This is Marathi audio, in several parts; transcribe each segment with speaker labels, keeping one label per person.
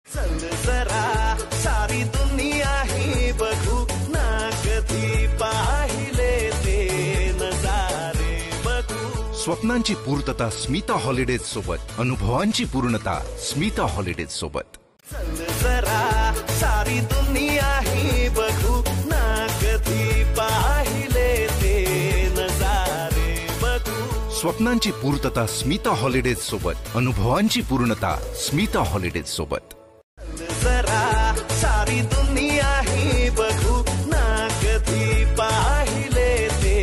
Speaker 1: चल जरा सारी दुनिया ही बघू ना, कधी पाहिले ते नजारे बघू।
Speaker 2: स्वप्नांची पूर्तता स्मिता हॉलिडेज सोबत, अनुभवांची पूर्णता स्मिता हॉलिडेज सोबत।
Speaker 1: चल जरा सारी दुनिया ही बघू ना, कधी पाहिले ते नजारे बघू।
Speaker 2: स्वप्नांची पूर्तता स्मिता हॉलिडेज सोबत, अनुभवांची पूर्णता स्मिता हॉलिडेज सोबत।
Speaker 1: जरा सारी दुनिया ही बघू ना, कधी पाहिले ते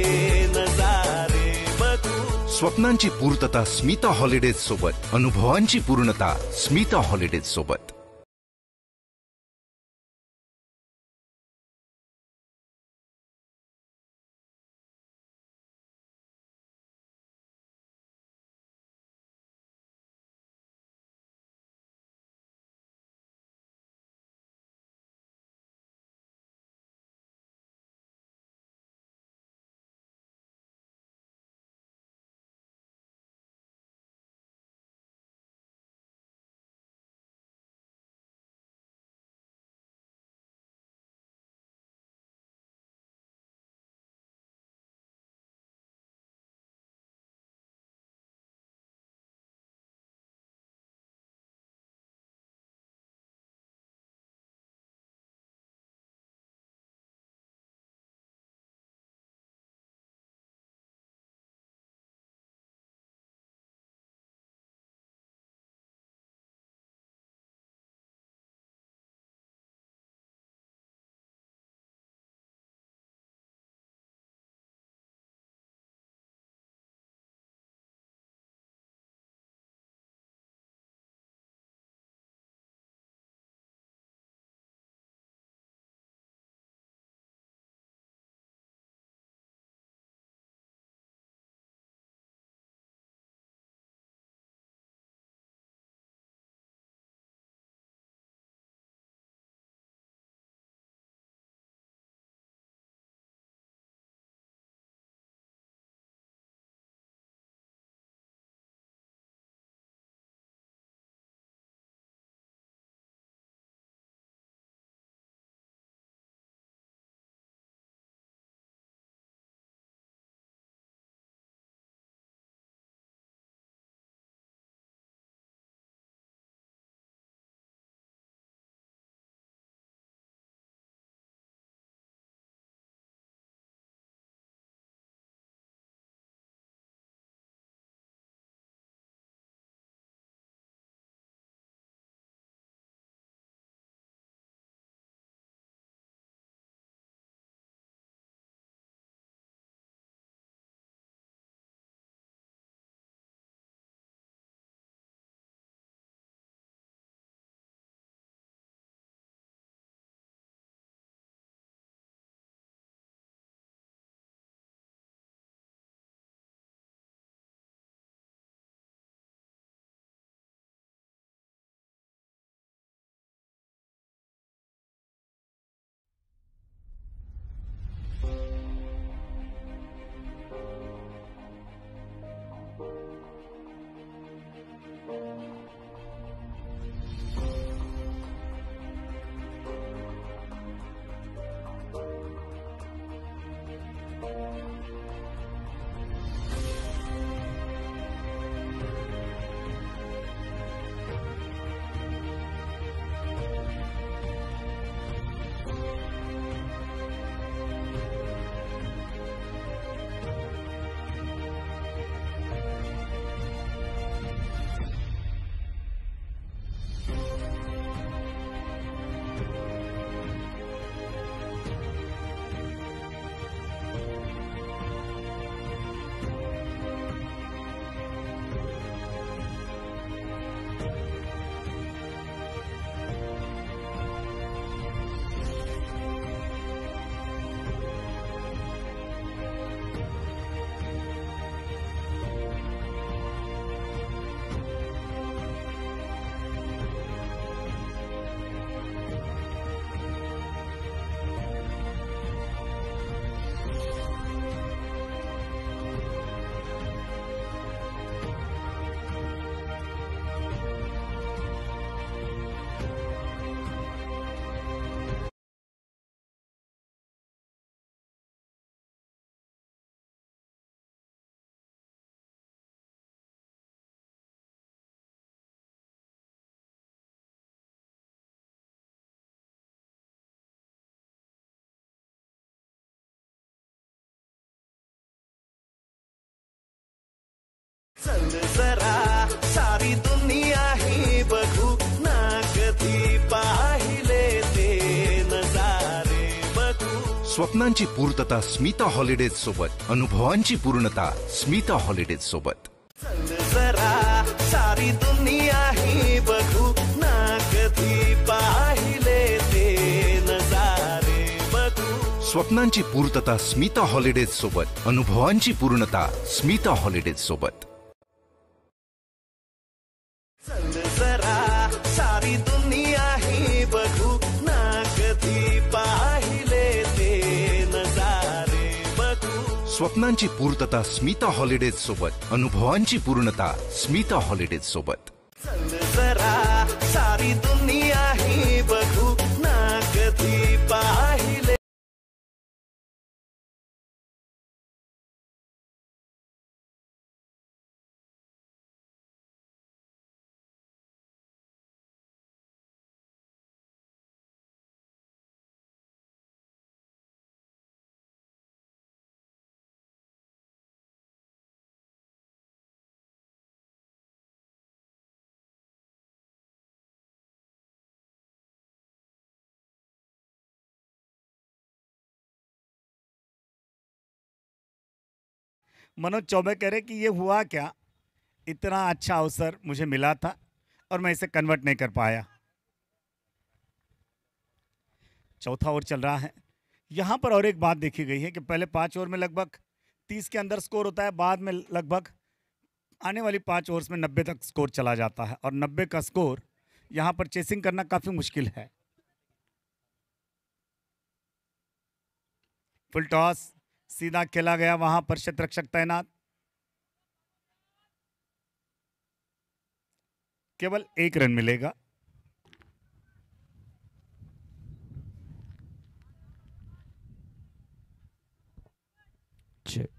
Speaker 1: नजारे बघू।
Speaker 2: स्वप्नांची पूर्तता स्मिता हॉलिडेज सोबत, अनुभवांची पूर्णता स्मिता हॉलिडेज सोबत।
Speaker 1: चल जरा सारी दुनिया ही बघू ना कधी पाहिले ते नजारे बघू.
Speaker 2: स्वप्नांची पूर्तता स्मिता हॉलिडेज सोबत, अनुभवांची पूर्णता स्मिता हॉलिडेज सोबत.
Speaker 1: चल जरा सारी दुनिया ही बघू ना कधी पाहिले ते नजारे बघू.
Speaker 2: स्वप्नांची पूर्तता स्मिता हॉलिडेज सोबत, अनुभवांची पूर्णता स्मिता हॉलिडेज सोबत.
Speaker 1: चल जरा सारी दुनिया ही बघू ना कधी पाहिले ते नजारे बघू.
Speaker 2: स्वप्नांची पूर्तता स्मिता हॉलिडेज सोबत, अनुभवांची पूर्णता स्मिता हॉलिडेज सोबत.
Speaker 1: चल जरा सारी दुनिया ही बघू ना कधी पाहिले.
Speaker 3: मनोज चौबे कह रहे कि ये हुआ क्या, इतना अच्छा अवसर मुझे मिला था और मैं इसे कन्वर्ट नहीं कर पाया. चौथा ओवर चल रहा है. यहाँ पर और एक बात देखी गई है कि पहले 5 ओवर में लगभग 30 के अंदर स्कोर होता है, बाद में लगभग आने वाली 5 ओवर्स में 90 तक स्कोर चला जाता है और 90 का स्कोर यहाँ पर चेसिंग करना काफी मुश्किल है. फुल टॉस सीधा खेला गया, वहां पर शतरक्षक तैनात. केवल 1 रन मिलेगा.
Speaker 4: Check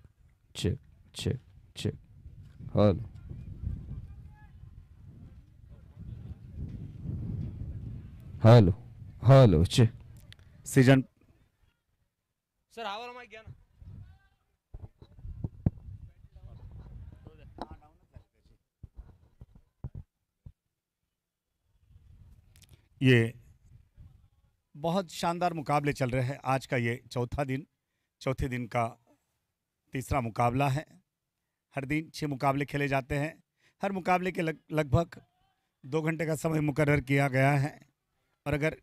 Speaker 4: check check check. Hello hello hello check.
Speaker 3: Season
Speaker 5: sir हावर हमारे गया ना.
Speaker 3: ये बहुत शानदार मुकाबले चल रहे हैं. आज का ये चौथे दिन का तीसरा मुकाबला है. हर दिन 6 मुकाबले खेले जाते हैं. हर मुकाबले के लगभग 2 घंटे का समय मुकर्रर किया गया है और अगर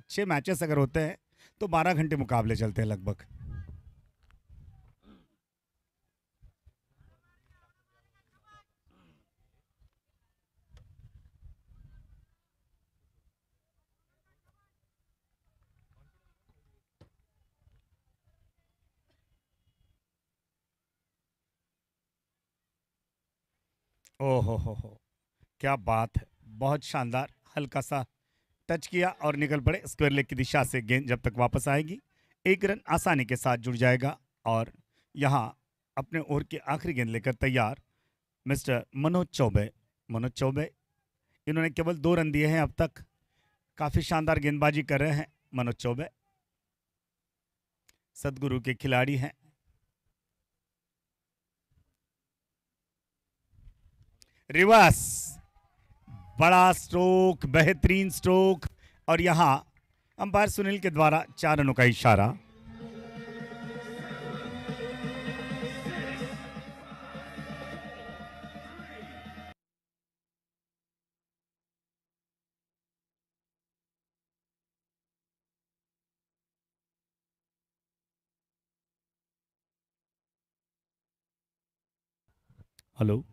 Speaker 3: 6 मैचेस अगर होते हैं तो 12 घंटे मुकाबले चलते हैं लगभग. ओहो हो, क्या बात है, बहुत शानदार. हल्का सा टच किया और निकल पड़े स्क्वायर लेग की दिशा से. गेंद जब तक वापस आएगी 1 रन आसानी के साथ जुड़ जाएगा. और यहाँ अपने ओवर की आखिरी गेंद लेकर तैयार मिस्टर मनोज चौबे. इन्होंने केवल 2 रन दिए हैं अब तक. काफ़ी शानदार गेंदबाजी कर रहे हैं मनोज चौबे. सदगुरु के खिलाड़ी हैं. रिवर्स, बड़ा स्ट्रोक, बेहतरीन स्ट्रोक और यहां अंपायर सुनील के द्वारा 4 रनों का इशारा. हेलो,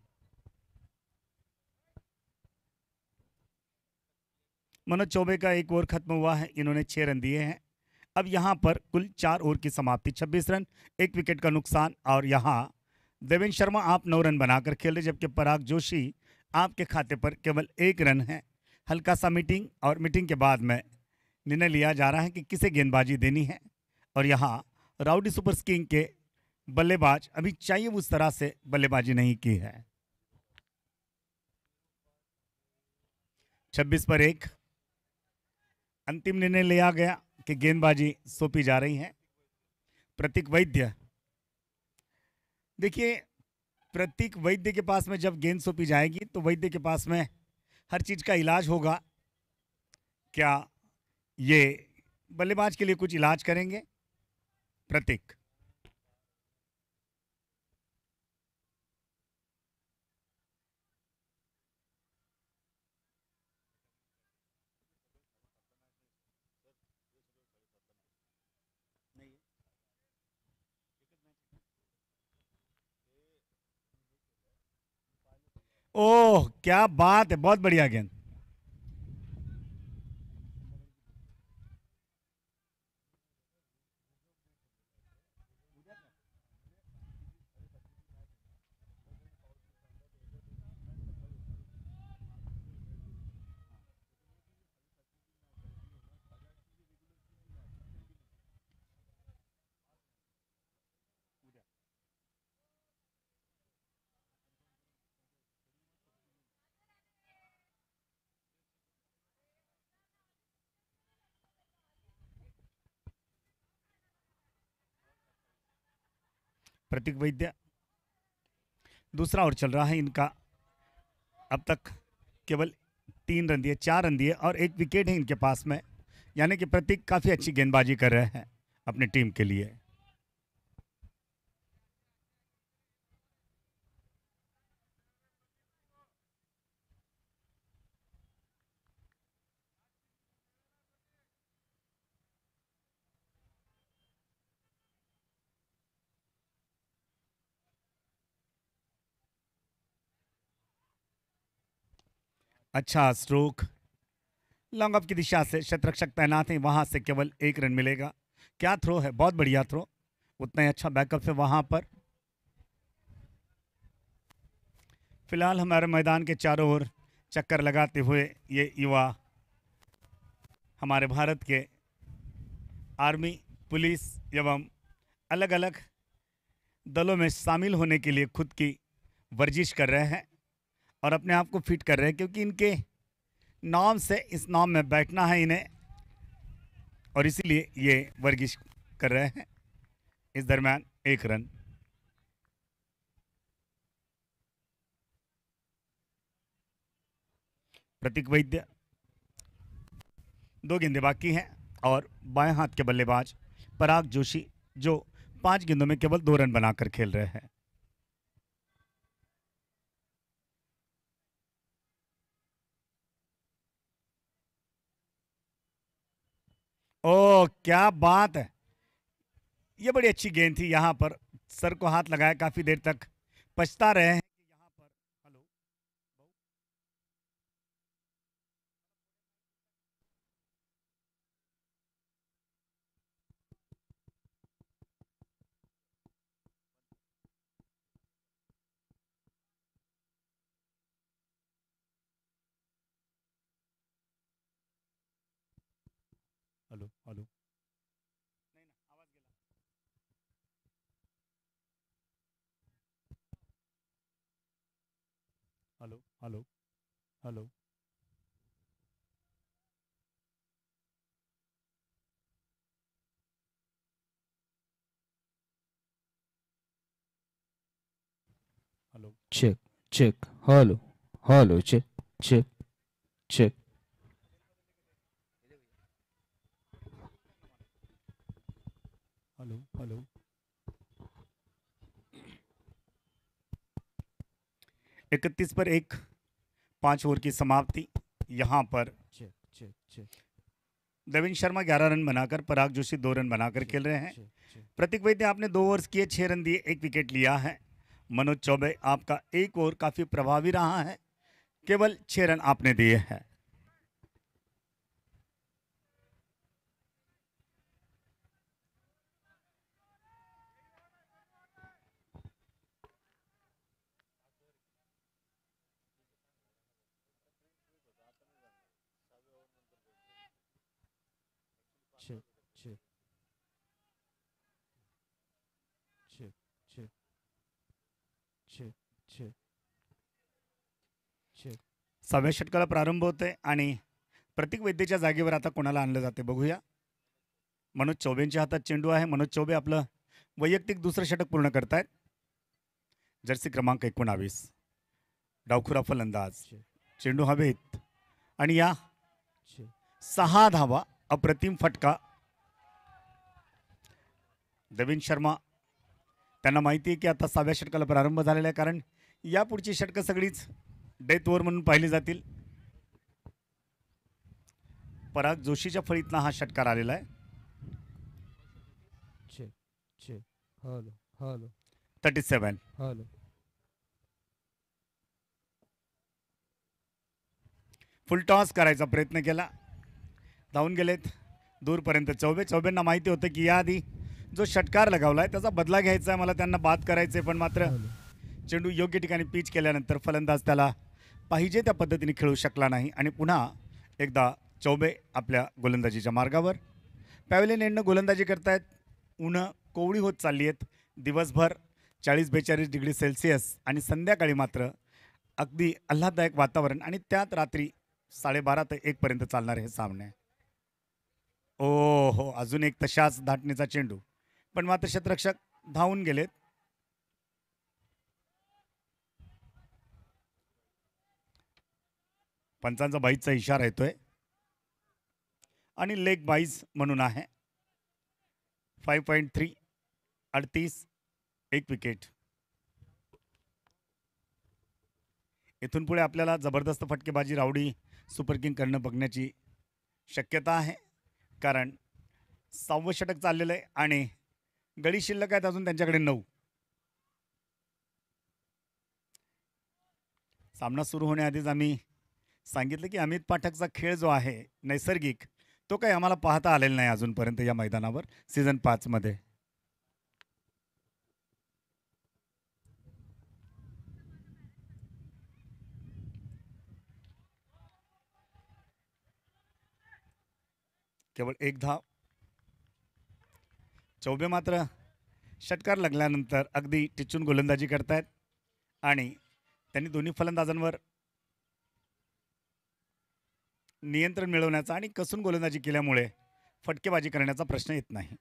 Speaker 3: मनोज चौबे का 1 ओवर खत्म हुआ है. इन्होंने 6 रन दिए हैं. अब यहां पर कुल 4 ओवर की समाप्ति, 26 रन, 1 विकेट का नुकसान. और यहां देवेंद्र शर्मा आप 9 रन बनाकर खेल रहे, जबकि पराग जोशी आपके खाते पर केवल 1 रन है. हल्का सा मीटिंग और मीटिंग के बाद में निर्णय लिया जा रहा है कि किसे गेंदबाजी देनी है. और यहाँ राउडी सुपर किंग के बल्लेबाज अभी चाहिए उस तरह से बल्लेबाजी नहीं की है. 26 पर 1 अंतिम निर्णय लिया गया कि गेंदबाजी सौंपी जा रही है. प्रतीक वैद्य, देखिए प्रतीक वैद्य के पास में जब गेंद सौंपी जाएगी तो वैद्य के पास में हर चीज का इलाज होगा। क्या ये बल्लेबाज के लिए कुछ इलाज करेंगे प्रतीक? ओह क्या बात है, बहुत बढ़िया गेंद। प्रतीक वैद्य दूसरा ओवर चल रहा है इनका। अब तक केवल 3 रन दिए, 4 रन दिए और 1 विकेट है इनके पास में, यानी कि प्रतीक काफी अच्छी गेंदबाजी कर रहे हैं अपनी टीम के लिए। अच्छा स्ट्रोक, लॉन्ग ऑफ की दिशा से शतरक्षक तैनात है, वहां से केवल 1 रन मिलेगा। क्या थ्रो है, बहुत बढ़िया थ्रो, उतना ही अच्छा बैकअप है वहां पर। फिलहाल हमारे मैदान के चारों ओर चक्कर लगाते हुए ये युवा हमारे भारत के आर्मी, पुलिस एवं अलग अलग दलों में शामिल होने के लिए खुद की वर्जिश कर रहे हैं और अपने आप को फिट कर रहे हैं, क्योंकि इनके नाम से इस नाम में बैठना है इन्हें, और इसीलिए ये वर्जिश कर रहे हैं। इस दरमियान 1 रन। प्रतीक वैद्य 2 गेंदें बाकी हैं और बाएं हाथ के बल्लेबाज पराग जोशी जो 5 गेंदों में केवल 2 रन बनाकर खेल रहे हैं। ओह क्या बात है, ये बड़ी अच्छी गेंद थी, यहां पर सर को हाथ लगाया, काफी देर तक पछता रहे हैं कि यहां पर। हेलो हेलो हेलो, नहीं ना, आवाज गेला। Hello hello hello, hello
Speaker 4: Check, check. Hello, hello. Check, check, check.
Speaker 3: Hello hello. 31 पर 1, 5 ओवर की समाप्ति। यहां पर
Speaker 4: Check, check, check.
Speaker 3: Devendra Sharma 11 run बनाकर, पराग जोशी 2 रन बनाकर खेल रहे हैं।
Speaker 4: Check, check.
Speaker 3: प्रतीक वैद्य आपने 2 ओवर्स किए, 6 रन दिए, 1 विकेट लिया है। मनोज चौबे आपका 1 ओवर काफी प्रभावी रहा है, केवल 6 रन आपने दिए हैं।
Speaker 4: Check, check. Check, check. Check, check. Check.
Speaker 3: 6व्या षटकाला प्रारंभ होते आणि प्रतीक वैद्यच्या जागेवर आता कोणाला आणलं जाते बघूया। मनोज चौबेंच्या हातात चेंडू आहे, मनोज चौबे आपलं वैयक्तिक दुसरं षटक पूर्ण करतायत। जर्सी क्रमांक 19, डावखुरा फलंदाज, चेंडू हवेत आणि या 6 धावा, अप्रतिम फटका. देवेन शर्मा त्यांना माहिती आहे की आता 6व्या षटकाला प्रारंभ झालेला आहे, कारण यापुढची षटकं सगळीच डेथ ओव्हर म्हणून पाहिली जातील. पराग जोशीच्या फळीतला हा षटकार आलेला आहे.
Speaker 4: Check check. Hello hello
Speaker 3: 37.
Speaker 4: Hello.
Speaker 3: Full toss करायचा प्रयत्न केला, धावून गेलेत दूरपर्यंत चौबे. चौबेंना माहिती होतं की याआधी जो षटकार लगावलाय त्याचा बदला घ्यायचा आहे, मला त्यांना बाद करायचे, पण मात्र चेंडू योग्य ठिकाणी पिच केल्यानंतर फलंदाज त्याला पाहिजे त्या पद्धतीने खेळू शकला नाही आणि पुन्हा एकदा चौबे आपल्या गोलंदाजीच्या मार्गावर. पॅव्हलियन एंडनं गोलंदाजी करतायत. उन्हं कोवळी होत चालली आहेत. दिवसभर 40-42 डिग्री सेल्सिअस आणि संध्याकाळी मात्र अगदी आल्हाददायक वातावरण आणि त्यात रात्री 12:30 ते 1 पर्यंत चालणारे हे सामने. ओ हो, अजून एक तशाच धाटणीचा चेंडू, पण मात्र क्षेत्ररक्षक धावून गेलेत. पंचांचा बाईजचा इशारा येतोय आणि लेग बाईज म्हणून आहे. 5.3 38, 1 विकेट. इथून पुढे आपल्याला जबरदस्त फटकेबाजी राऊडी सुपर किंग करणं बघण्याची शक्यता आहे, कारण 6वं षटक चाललेलं आहे आणि गडी शिल्लक आहेत अजून त्यांच्याकडे 9. सामना सुरू होण्याआधीच आम्ही सांगितलं की अमित पाठकचा खेळ जो आहे नैसर्गिक, तो काही आम्हाला पाहता आलेला नाही अजूनपर्यंत या मैदानावर सीझन 5 मध्ये. केवळ 1 धाव. चौबे मात्र षटकार लागल्यानंतर अगदी टिचून गोलंदाजी करतायत आणि त्यांनी दोन्ही फलंदाजांवर नियंत्रण मिळवण्याचा आणि कसून गोलंदाजी केल्यामुळे फटकेबाजी करण्याचा प्रश्न येत नाही.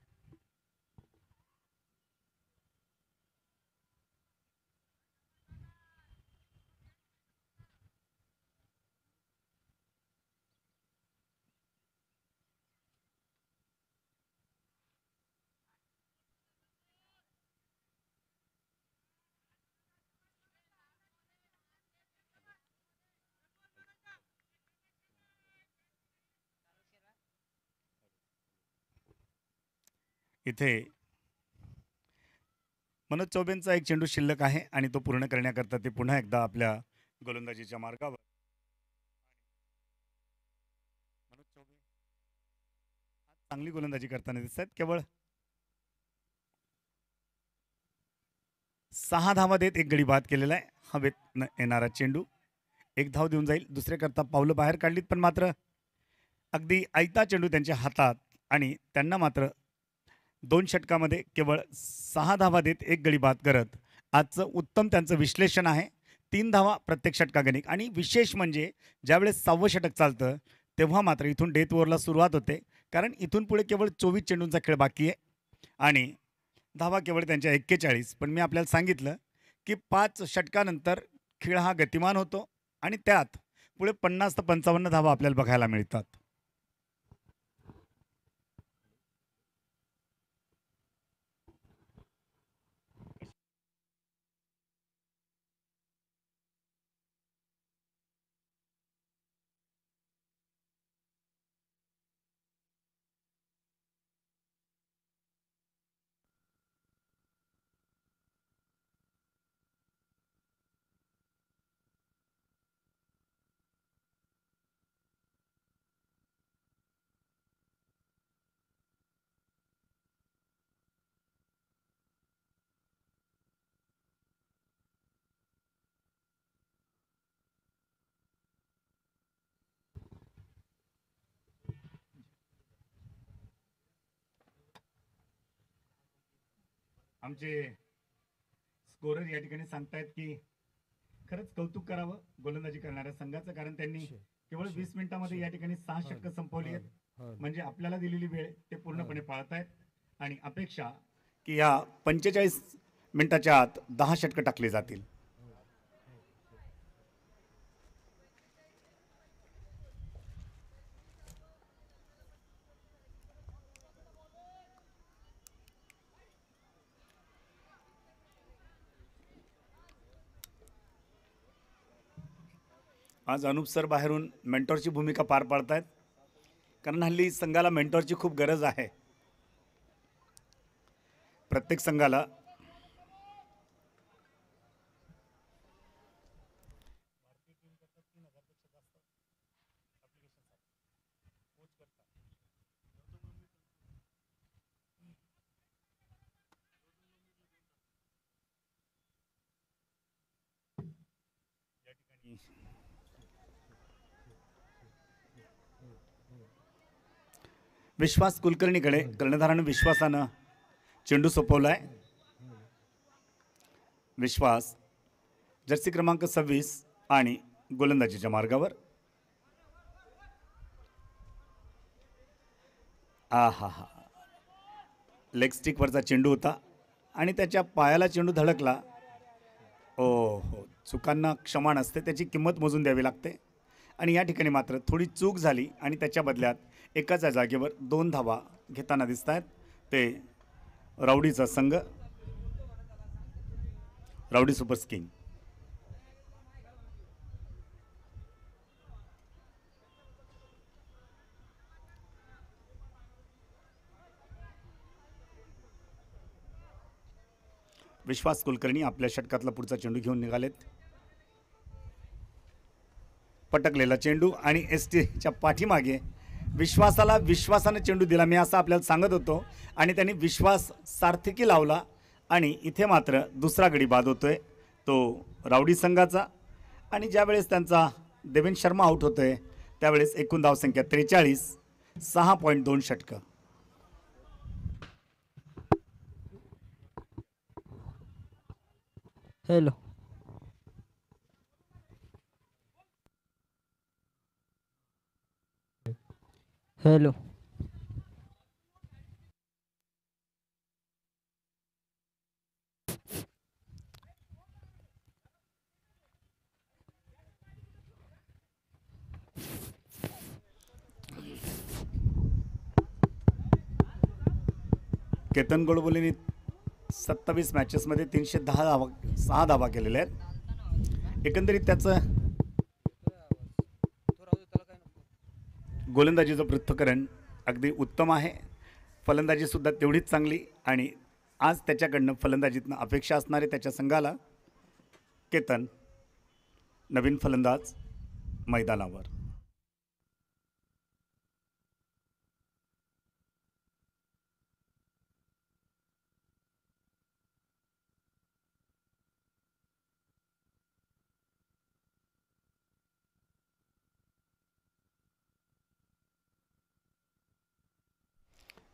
Speaker 3: इथे मनोज चौबेंचा एक चेंडू शिल्लक आहे आणि तो पूर्ण करण्याकरता ते पुन्हा एकदा आपल्या गोलंदाजीच्या मार्गावर. मनोज चौबे चांगली गोलंदाजी करताना दिसत आहेत. केवळ 6 धावा देत एक गडी बाद केलेला आहे. हवेत येणारा चेंडू 1 धाव देऊन जाईल. दुसऱ्याकरता पावलं बाहेर काढलीत, पण मात्र अगदी आयता चेंडू त्यांच्या हातात आणि त्यांना मात्र 2 षटकामध्ये केवळ 6 धावा देत 1 गडी बाद करत आजचं उत्तम त्यांचं विश्लेषण आहे. 3 धावा प्रत्येक षटकागणिक आणि विशेष म्हणजे ज्यावेळेस 6वं षटक चालतं तेव्हा मात्र इथून डेथ ओव्हरला सुरुवात होते, कारण इथून पुढे केवळ 24 चेंडूंचा खेळ बाकी आहे आणि धावा केवळ त्यांच्या 41. पण मी आपल्याला सांगितलं की 5 षटकानंतर खेळ हा गतिमान होतो आणि त्यात पुढे 50 ते 55 धावा आपल्याला बघायला मिळतात. आमचे स्कोरर या ठिकाणी सांगतायत की खरंच कौतुक करावं गोलंदाजी करणाऱ्या संघाचं, कारण त्यांनी केवळ 20 मिनिटांमध्ये या ठिकाणी 6 षटकं संपवली आहेत. म्हणजे आपल्याला दिलेली वेळ ते पूर्णपणे पाळतायत आणि अपेक्षा की या 45 मिनिटाच्या आत 10 षटकं टाकली जातील. आज अनुप सर बाहेरून मेंटॉरची भूमिका पार पाडतायत, कारण हल्ली संघाला मेंटॉरची खूप गरज आहे. प्रत्येक संघाला विश्वास कुलकर्णीकडे कर्णधारानं विश्वासानं चेंडू सोपवलाय. विश्वास जर्सी क्रमांक 26 आणि गोलंदाजीच्या मार्गावर. हा लेग स्टिकवरचा चेंडू होता आणि त्याच्या पायाला चेंडू धडकला. हो, चुकांना क्षमा नसते, त्याची किंमत मोजून द्यावी लागते. आणि या ठिकाणी मात्र थोडी चूक झाली आणि त्याच्या बदल्यात एकाच जागेवर 2 धावा घेताना दिसत आहेत. ते राऊडीचा संघ, राऊडी सुपर्स किंग. विश्वास कुलकर्णी आपल्या षटकातला पुढचा चेंडू घेऊन निघालेत. पटकलेला चेंडू आणि STच्या पाठीमागे विश्वासाला विश्वासाने चेंडू दिला, मी असं आपल्याला सांगत होतो, आणि त्यांनी विश्वास सार्थकी लावला. आणि इथे मात्र दुसरा गडी बाद होतोय तो राऊडी संघाचा. आणि ज्यावेळेस त्यांचा देवेन शर्मा आऊट होतोय त्यावेळेस एकूण धावसंख्या 43, 6.2 षटकं.
Speaker 4: हॅलो. हॅलो.
Speaker 3: केतन गोडबोलेने 27 मॅचेसमध्ये 6 धावा केलेल्या आहेत. एकंदरीत त्याचं गोलंदाजीचं पृथक्करण अगदी उत्तम आहे, फलंदाजीसुद्धा तेवढीच चांगली. आणि आज त्याच्याकडनं फलंदाजीतनं अपेक्षा असणारे त्याच्या संघाला केतन, नवीन फलंदाज मैदानावर.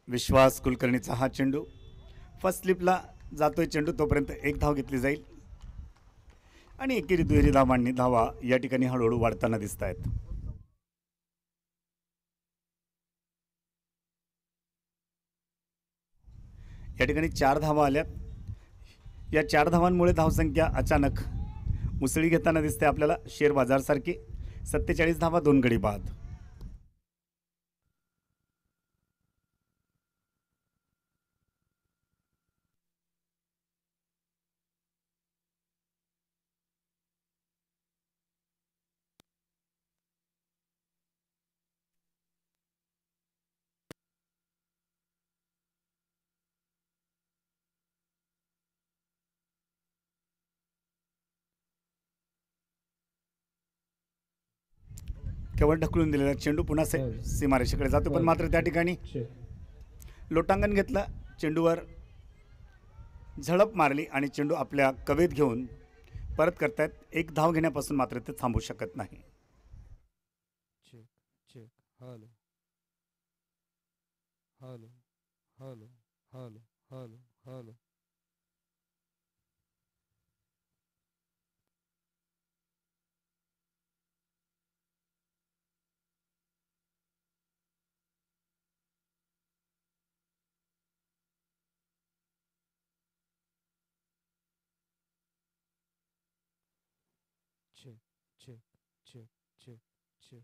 Speaker 3: विश्वास कुलकर्णीचा हा चेंडू फर्स्ट स्लिपला जातोय चेंडू, तोपर्यंत 1 धाव घेतली जाईल. आणि एकेरी दुहेरी धावांनी धावा या ठिकाणी हळूहळू वाढताना दिसत आहेत. या ठिकाणी 4 धावा आल्यात. या 4 धावांमुळे धावसंख्या अचानक मुसळी घेताना दिसते आपल्याला, शेअर बाजारसारखी. 47 धावा, 2 गडी बाद. केवळ ढकलून दिलेला चेंडू पुन्हा सीमारेषेकडे जातो, पण मात्र त्या ठिकाणी लोटांगण घेतलं, चेंडूवर झडप मारली आणि चेंडू आपल्या कवेत घेऊन परत करतायत. 1 धाव घेण्यापासून मात्र ते थांबू शकत नाही.
Speaker 4: Hello. Hello. Hello. Hello. Hello. Hello. check, check, check, check, check.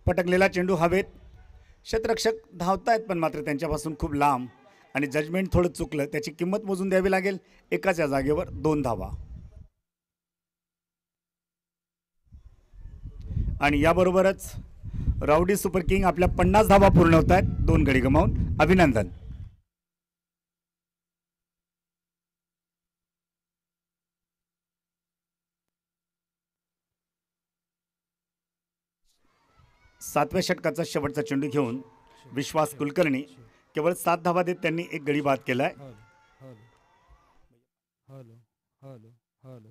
Speaker 3: पटकलेला चेंडू हवेत. क्षेत्ररक्षक धावतायत पण मात्र त्यांच्यापासून खूप लांब आणि जजमेंट थोडं चुकलं. त्याची किंमत मोजून द्यावी लागेल. एकाच्या जागेवर 2 धावा. आणि याबरोबरच राऊडी सुपर किंग आपल्या 50 धावा पूर्ण होत आहेत 2 गडी गमावून. अभिनंदन. सातव्या षटकाचा शेवटचा चेंडू घेऊन विश्वास कुलकर्णी केवळ 7 धावा देत त्यांनी एक गडी बाद केलाय.
Speaker 4: Hello, hello, hello, hello, hello.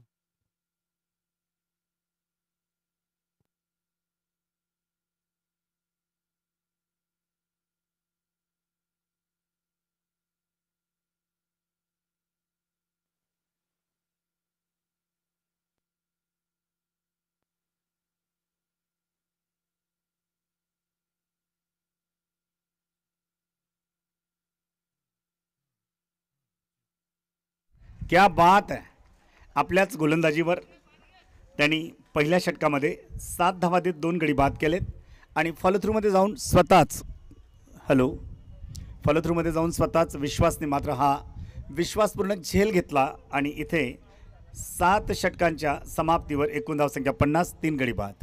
Speaker 3: क्या बात आहे. आपल्याच गोलंदाजीवर त्यांनी पहिल्या षटकामध्ये 7 धावा देत 2 गडी बाद केलेत आणि फॉलोथ्रूमध्ये जाऊन स्वतःच विश्वासने मात्र हा विश्वासपूर्ण झेल घेतला आणि इथे 7 षटकांच्या समाप्तीवर एकूण धावसंख्या 50, 3 गडी बाद.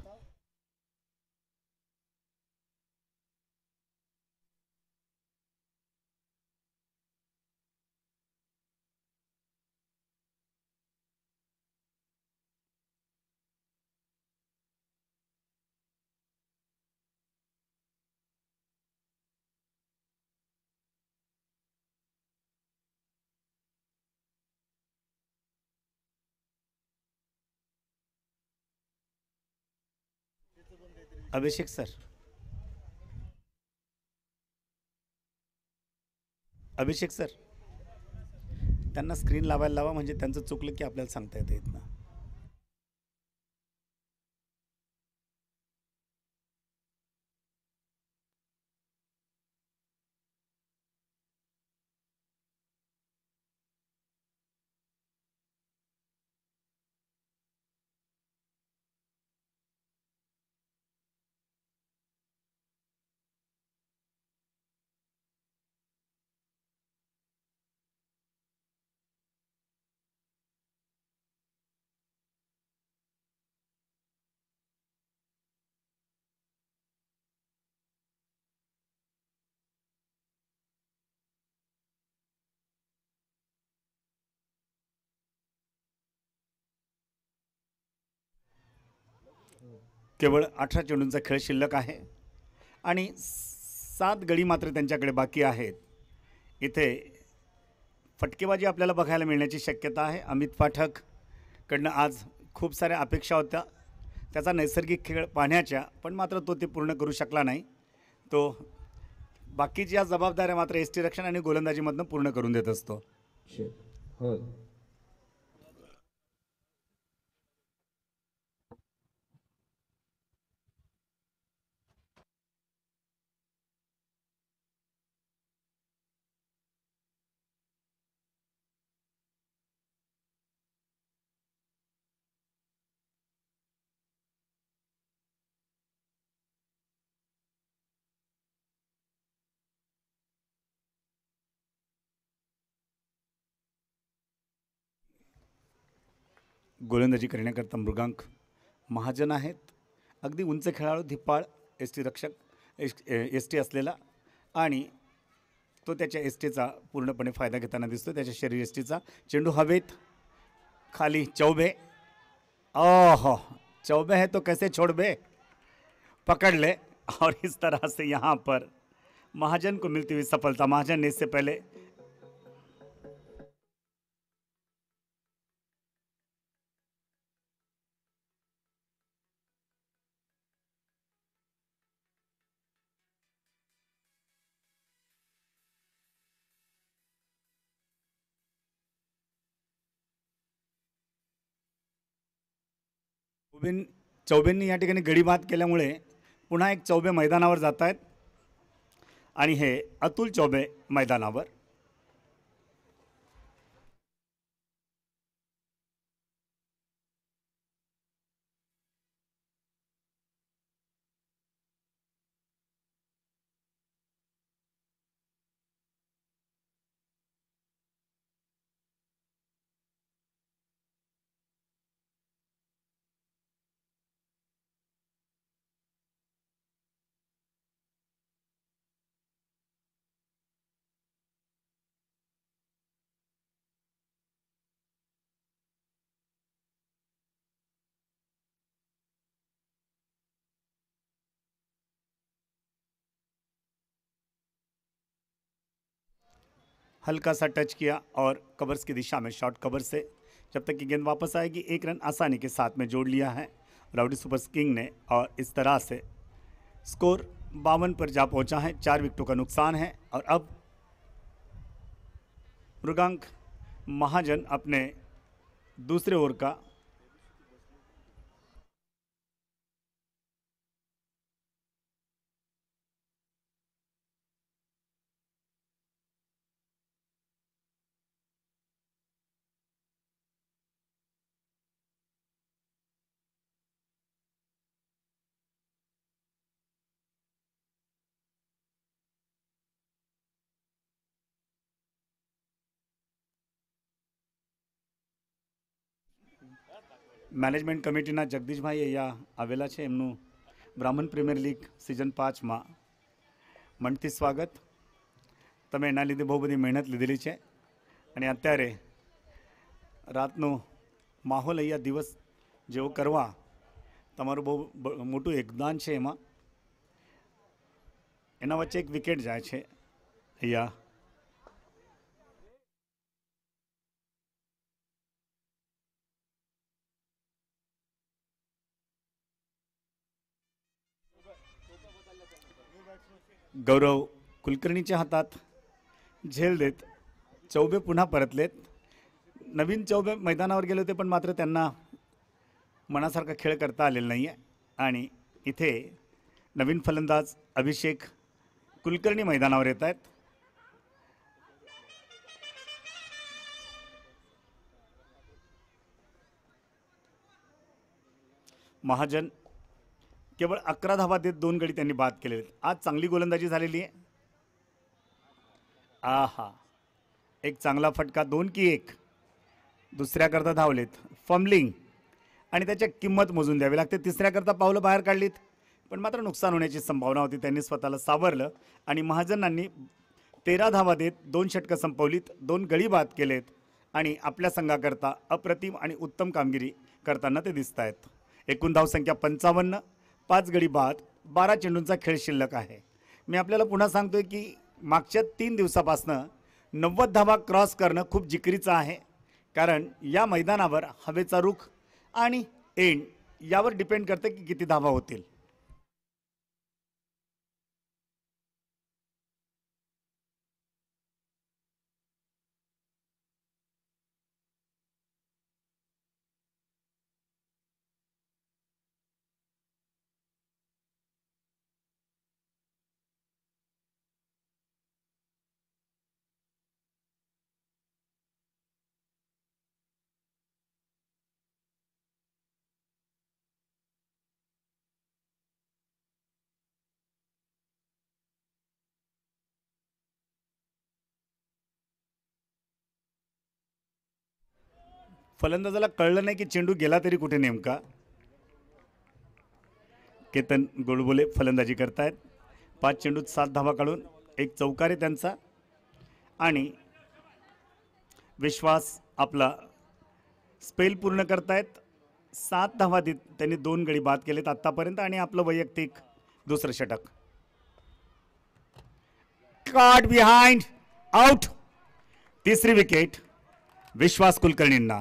Speaker 3: अभिषेक सर, त्यांना स्क्रीन लावायला लावा म्हणजे त्यांचं चुकलं की आपल्याला सांगता येत ना. केवळ 18 चेंडूंचा खेळ शिल्लक आहे आणि 7 गडी मात्र त्यांच्याकडे बाकी आहेत. इथे फटकेबाजी आपल्याला बघायला मिळण्याची शक्यता आहे. अमित पाठक कडनं आज खूप साऱ्या अपेक्षा होत्या त्याचा नैसर्गिक खेळ पाहण्याच्या, पण मात्र तो ते पूर्ण करू शकला नाही. तो बाकीच्या जबाबदाऱ्या मात्र यष्टीरक्षण आणि गोलंदाजीमधनं पूर्ण करून देत असतो.
Speaker 4: Check, hello.
Speaker 3: गोलंदाजी करण्याकरता मृगांक महाजन आहेत. अगदी उंच खेळाडू, धिप्पाळ एस टी असलेला आणि तो त्याच्या एस टीचा पूर्णपणे फायदा घेताना दिसतो. त्याच्या शरीर एस टीचा. चेंडू हवेत, खाली चौबे. ओहो, चौबे है तो कैसे छोड़ बे. पकड़ ले और इस तरह से यहाँ पर महाजन को मिलती हुई सफलता. महाजन ने इससे पहले चौबेंनी या ठिकाणी गडी बाद केल्यामुळे पुन्हा एक चौबे मैदानावर जात आहेत आणि हे अतुल चौबे मैदानावर. हल्का सा टच किया और कवर्स की दिशा में शॉर्ट कवर से जब तक कि गेंद वापस आएगी 1 रन आसानी के साथ में जोड़ लिया है राउडी सुपर किंग ने. और इस तरह से स्कोर 52 पर जा पहुंचा है. 4 विकेटों का नुकसान है. और अब मृगांक महाजन अपने दूसरे ओवर का મેનેજમેન્ટ કમિટીના જગદીશભાઈ અહીંયા આવેલા છે. એમનું બ્રાહ્મણ પ્રીમિયર લીગ સિઝન 5માં મનથી સ્વાગત. તમે એના લીધે બહુ બધી મહેનત લીધેલી છે અને અત્યારે રાતનો માહોલ અહીંયા દિવસ જેવો કરવા તમારું બહુ મોટું યોગદાન છે એમાં. એના વચ્ચે એક વિકેટ જાય છે અહીંયા. गौरव कुलकर्णीच्या हातात झेल देत चौबे पुन्हा परतलेत. नवीन चौबे मैदानावर गेले होते पण मात्र त्यांना मनासारखा खेळ करता आलेला नाही आहे. आणि इथे नवीन फलंदाज अभिषेक कुलकर्णी मैदानावर येत आहेत. महाजन केवळ 11 धावा देत 2 गडी त्यांनी बाद केलेले. आज चांगली गोलंदाजी झालेली आहे. आहा, एक चांगला फटका. 2 की 1 दुसऱ्याकरता धावलेत. फंबलिंग आणि त्याच्या किंमत मोजून द्यावी लागते. तिसऱ्याकरता पावलं बाहेर काढलीत पण मात्र नुकसान होण्याची संभावना होती. त्यांनी स्वतःला सावरलं आणि महाजनांनी 13 धावा देत 2 षटकं संपवलीत. 2 गडी बाद केलेत आणि आपल्या संघाकरता अप्रतिम आणि उत्तम कामगिरी करताना ते दिसत आहेत. एकूण धावसंख्या 55, 5 गडी बाद, 12 चेंडूंचा खेळ शिल्लक आहे. मी आपल्याला पुन्हा सांगतोय की मागच्या 3 दिवसापासनं 90 धावा क्रॉस करणं खूप जिकिरीचं आहे. कारण या मैदानावर हवेचा रुख आणि एंड यावर डिपेंड करते की किती धावा होतील. फलंदाजाला कळलं नाही की चेंडू गेला तरी कुठे नेमका. केतन गोडबोले फलंदाजी करतायत. 5 चेंडूत 7 धावा काढून एक चौकार आहे त्यांचा. आणि विश्वास आपला स्पेल पूर्ण करतायत. 7 धावा देत त्यांनी 2 गडी बाद केलेत आतापर्यंत आणि आपलं वैयक्तिक दुसरं षटक. Caught behind, out. तिसरी विकेट विश्वास कुलकर्णींना.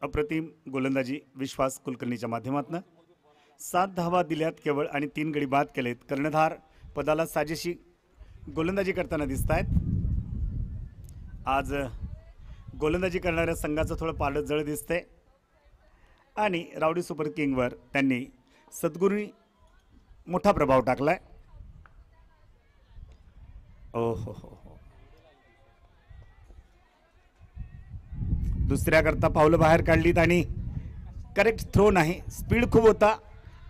Speaker 3: अप्रतिम गोलंदाजी विश्वास कुलकर्णीच्या माध्यमातून 7 धावा दिल्यात केवळ आणि 3 गडी बाद केलेत. कर्णधार पदाला साजेशी गोलंदाजी करताना दिसत आहेत. आज गोलंदाजी करणाऱ्या संघाचं थोडं पारडं जळ दिसतंय आणि रावडी सुपर किंगवर त्यांनी सद्गुरूंनी मोठा प्रभाव टाकलाय. ओ हो हो हो, दुसऱ्याकरता पावलं बाहेर काढलीत आणि करेक्ट थ्रो नाही, स्पीड खूप होता,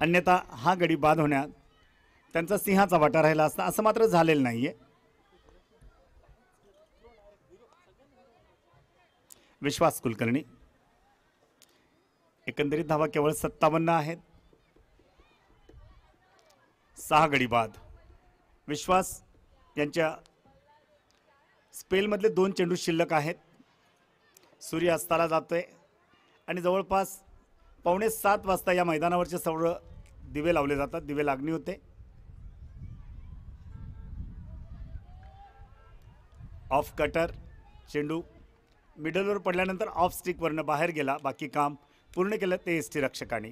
Speaker 3: अन्यथा हा गडी बाद होण्यात त्यांचा सिंहाचा वाटा राहिला असता. असं मात्र झालेलं नाहीये. विश्वास कुलकर्णी एकंदरीत धावा केवळ 57 आहेत. 6 गडी बाद. विश्वास यांच्या स्पेलमधले 2 चेंडू शिल्लक आहेत. सूर्य अस्ताला जातोय आणि जवळपास 6:45 वाजता या मैदानावरचे सर्व दिवे लावले जातात. दिवे लागणी होते. ऑफ कटर चेंडू मिडलवर पडल्यानंतर ऑफ स्टिकवरनं बाहेर गेला. बाकी काम पूर्ण केलं ते एस टी रक्षकाने.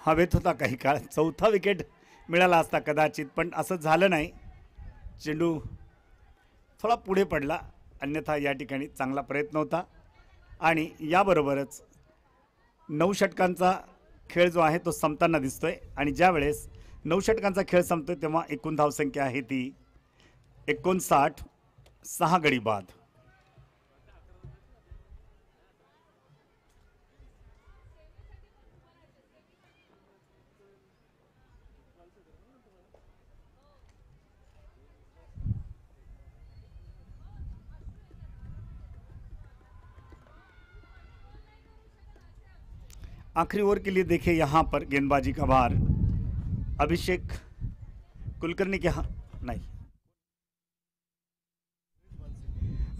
Speaker 3: हवेत होता काही काळ. 4था विकेट मिळाला असता कदाचित, पण असं झालं नाही. चेंडू थोडा पुढे पडला, अन्यथा या ठिकाणी चांगला प्रयत्न होता. आणि याबरोबरच 9 षटकांचा खेळ जो आहे तो संपताना दिसतोय. आणि ज्या वेळेस 9 षटकांचा खेळ संपतोय तेव्हा एकूण धावसंख्या आहे ती 59. 6 गडी बाद. आखिरी ओवर के लिए देखे यहाँ पर गेंदबाजी का भार अभिषेक कुलकर्णी के नहीं,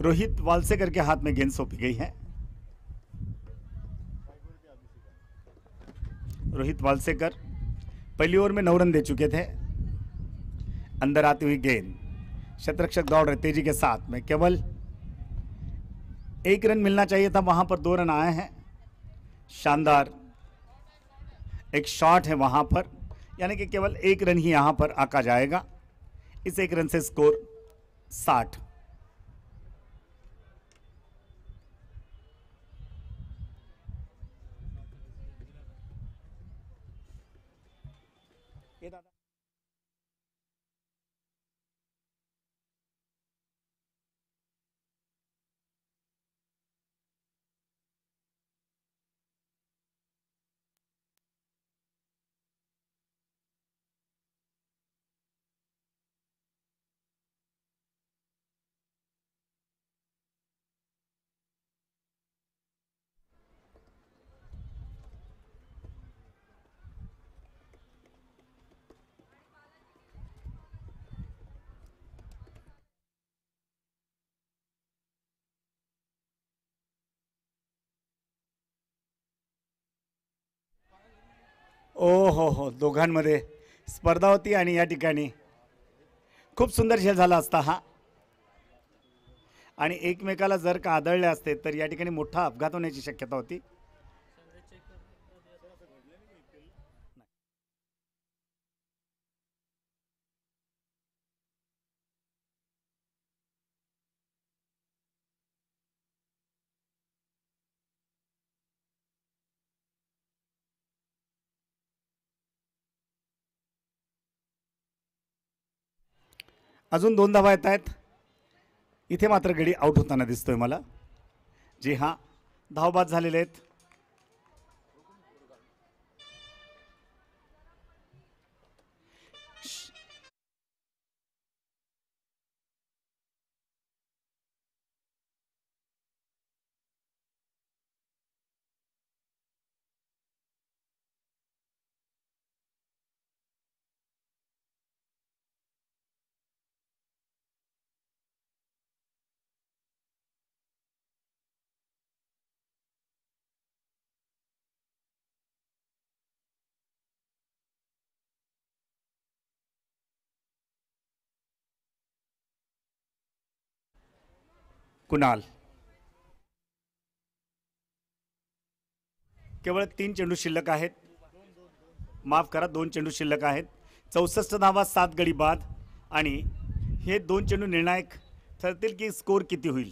Speaker 3: रोहित वालसेकर के हाथ में गेंद सौंपी गई है. रोहित वालसेकर पहली ओवर में 9 रन दे चुके थे. अंदर आती हुई गेंद, शतरक्षक दौड़ रहे तेजी के साथ में, केवल 1 रन मिलना चाहिए था, वहां पर 2 रन आए हैं. शानदार एक शॉट है वहां पर, यानी कि केवल 1 रन ही यहां पर आका जाएगा. इस 1 रन से स्कोर 60. ओ हो, दोघांमध्ये स्पर्धा होती आणि या ठिकाणी खूप सुंदर खेळ झाला असता हा. आणि एकमेकाला जर का आदळले असते तर या ठिकाणी मोठा अपघात होण्याची शक्यता होती. अजून 2 धावा येत आहेत. इथे मात्र गडी आउट होताना दिसतोय मला. जी हां, धावबाद झालेले आहेत. कुणाल. केवळ 3 चेंडू शिल्लक आहेत. माफ करा, 2 चेंडू शिल्लक आहेत. 64 धावा, 7 गडी बाद. आणि हे 2 चेंडू निर्णायक ठरतील की स्कोर किती होईल.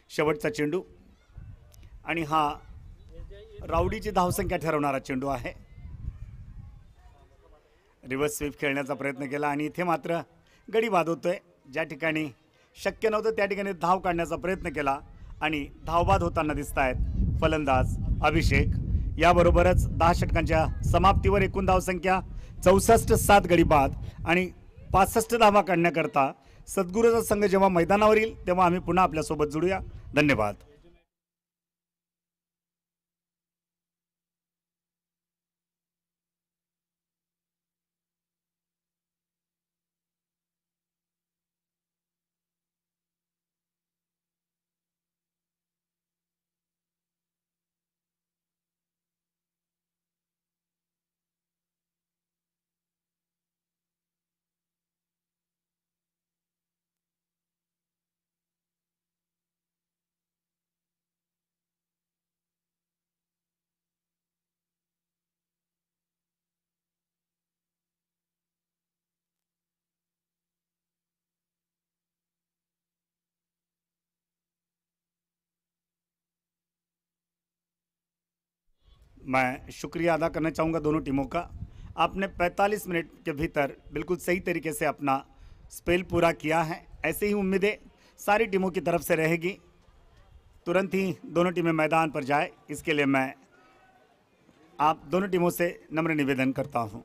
Speaker 3: शेवटचा चेंडू आणि हा राऊडीची धावसंख्या ठरवणारा चेंडू आहे. रिव्हर्स स्वीप खेळण्याचा प्रयत्न केला आणि इथे मात्र गडी बाद होतोय. ज्या ठिकाणी शक्य नव्हतं त्या ठिकाणी धाव काढण्याचा प्रयत्न केला आणि धावबाद होताना दिसत आहेत फलंदाज अभिषेक. याबरोबरच 10 षटकांच्या समाप्तीवर एकूण धावसंख्या 64, 7 गडी बाद आणि 65 धावा काढण्याकरता सद्गुरूचा संघ जेव्हा मैदानावर येईल तेव्हा आम्ही पुन्हा आपल्यासोबत जोडूया. धन्यवाद. मैं शुक्रिया अदा करना चाहूँगा दोनों टीमों का. आपने 45 मिनट के भीतर बिल्कुल सही तरीके से अपना स्पेल पूरा किया है. ऐसे ही उम्मीदें सारी टीमों की तरफ से रहेगी. तुरंत ही दोनों टीमें मैदान पर जाए, इसके लिए मैं आप दोनों टीमों से नम्र निवेदन करता हूँ.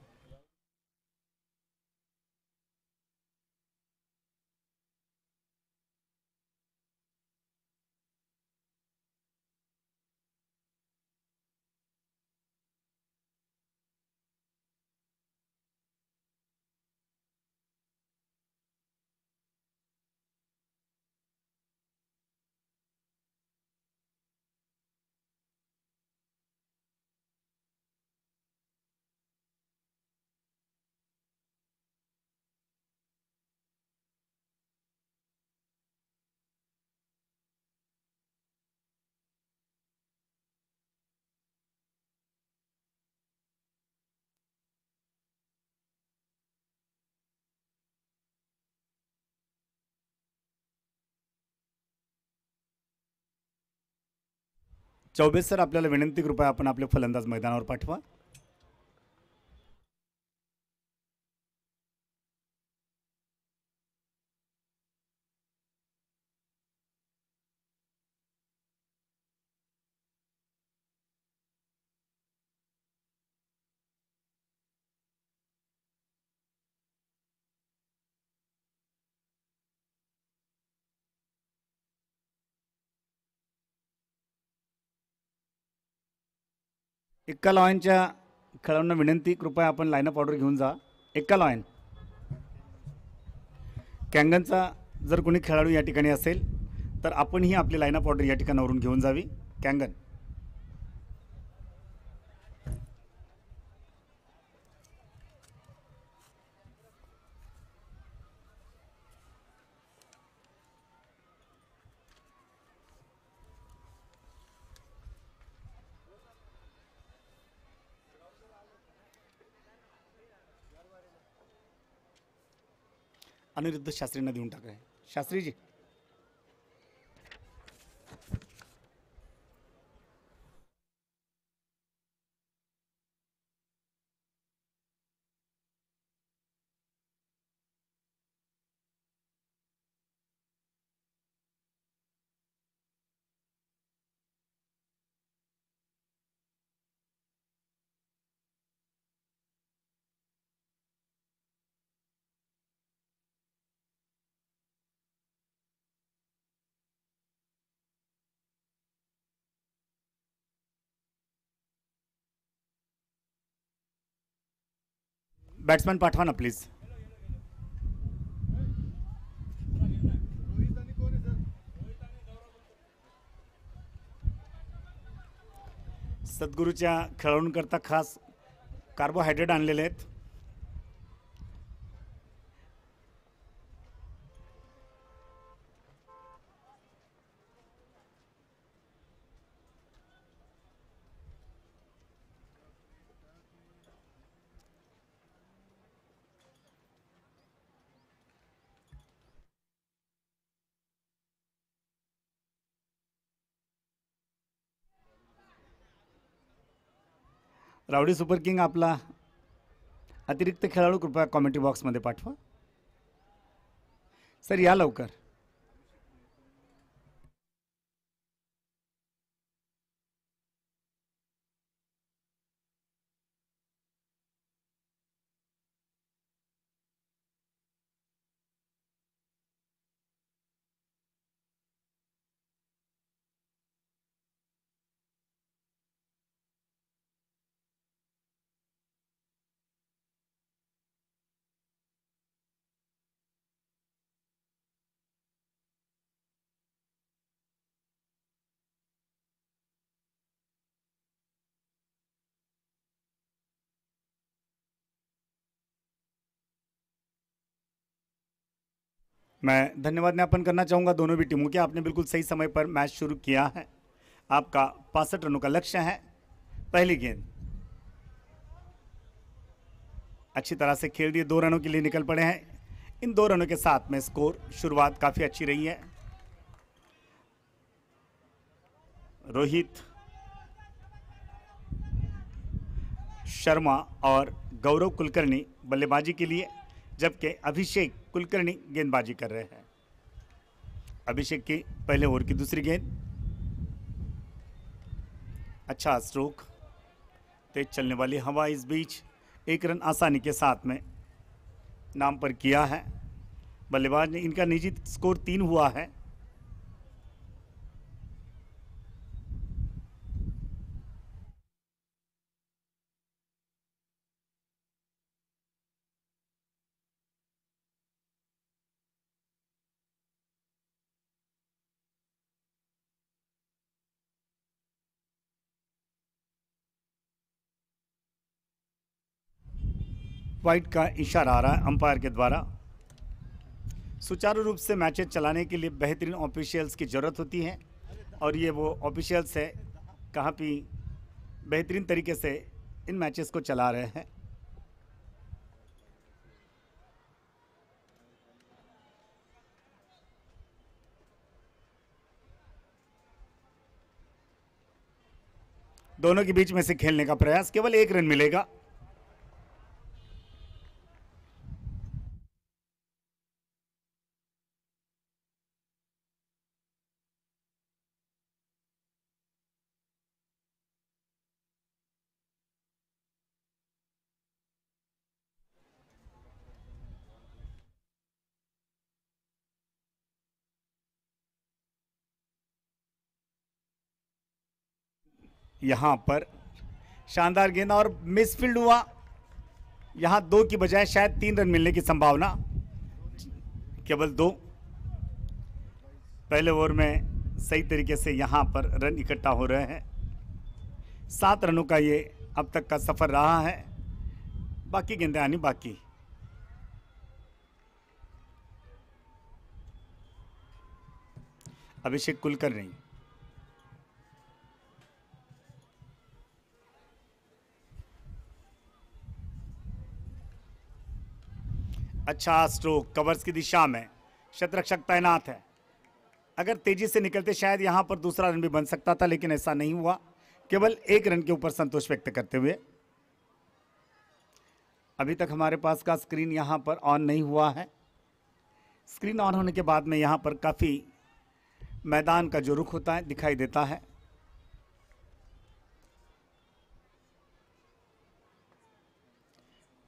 Speaker 3: चौबे सर, आपल्याला विनंती, कृपया आपण आपले फलंदाज मैदानावर पाठवा. एक्का लॉयनच्या खेळाडूंना विनंती, कृपया आपण लाईनअप ऑर्डर घेऊन जा. एक्का लॉयन, कॅंगनचा जर कोणी खेळाडू या ठिकाणी असेल तर आपणही आपली लाईनअप ऑर्डर या ठिकाणावरून घेऊन जावी. कॅंगन. अनिरुद्ध शास्त्रींना देऊन टाका. शास्त्रीजी. बॅट्समॅन पाठवा ना प्लीज. सद्गुरूच्या खेळाडूंकरता खास कार्बोहायड्रेट आणलेले आहेत. रावडी सुपर किंग आपला अतिरिक्त खेळाडू कृपया कॉमेंट्री बॉक्समध्ये पाठवा. सर या लवकर. मैं धन्यवाद ज्ञापन करना चाहूँगा दोनों भी टीमों के. आपने बिल्कुल सही समय पर मैच शुरू किया है. आपका 65 रनों का लक्ष्य है. पहली गेंद अच्छी तरह से खेल दिए, 2 रनों के लिए निकल पड़े हैं. इन 2 रनों के साथ में स्कोर शुरुआत काफ़ी अच्छी रही है. रोहित शर्मा और गौरव कुलकर्णी बल्लेबाजी के लिए, जबकि अभिषेक कुलकर्णी गेंदबाजी कर रहे हैं. अभिषेक की पहले ओवर की दूसरी गेंद. अच्छा स्ट्रोक, तेज चलने वाली हवा इस बीच 1 रन आसानी के साथ में नाम पर किया है बल्लेबाज ने. इनका निजी स्कोर 3 हुआ है. वाइड का इशारा आ रहा है अंपायर के द्वारा. सुचारू रूप से मैचेस चलाने के लिए बेहतरीन ऑफिशियल्स की ज़रूरत होती है और ये वो ऑफिशियल्स है कहाँ भी बेहतरीन तरीके से इन मैचेस को चला रहे हैं. दोनों के बीच में से खेलने का प्रयास, केवल 1 रन मिलेगा. यहां पर शानदार गेंद और मिसफील्ड हुआ. यहां 2 की बजाय शायद 3 रन मिलने की संभावना, केवल 2. पहले ओवर में सही तरीके से यहां पर रन इकट्ठा हो रहे हैं. 7 रनों का ये अब तक का सफर रहा है. बाकी गेंदें आनी बाकी. अभिषेक कुलकर्णी अच्छा स्ट्रोक, कवर्स की दिशा में शतरक्षक तैनात है. अगर तेजी से निकलते शायद यहां पर दूसरा रन भी बन सकता था, लेकिन ऐसा नहीं हुआ. केवल 1 रन के ऊपर संतोष व्यक्त करते हुए. अभी तक हमारे पास का स्क्रीन यहां पर ऑन नहीं हुआ है. स्क्रीन ऑन होने के बाद में यहां पर काफ़ी मैदान का जो रुख होता है दिखाई देता है.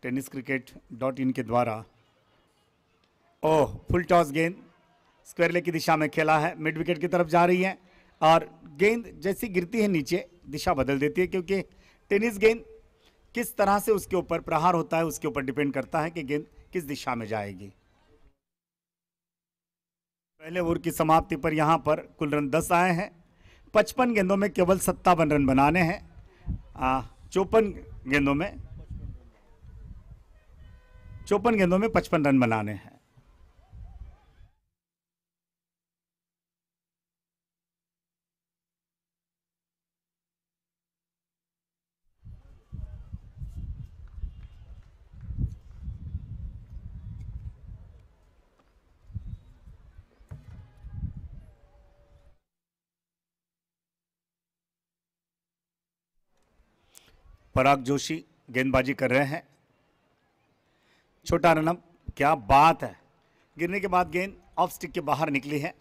Speaker 3: tenniscricket.in के द्वारा फुल टॉस गेंद स्क्वायर लेग की दिशा में खेला है. मिड विकेट की तरफ जा रही है और गेंद जैसी गिरती है नीचे दिशा बदल देती है, क्योंकि टेनिस गेंद किस तरह से उसके ऊपर प्रहार होता है उसके ऊपर डिपेंड करता है कि गेंद किस दिशा में जाएगी। पहले ओवर की समाप्ति पर यहां पर कुल रन 10 आए हैं। 55 गेंदों में केवल 57 रन बनाने हैं। 54 गेंदों में 55 रन बनाने हैं। पराग जोशी गेंदबाजी कर रहे हैं। छोटा रनअप, क्या बात है। गिरने के बाद गेंद ऑफ स्टिक के बाहर निकली है।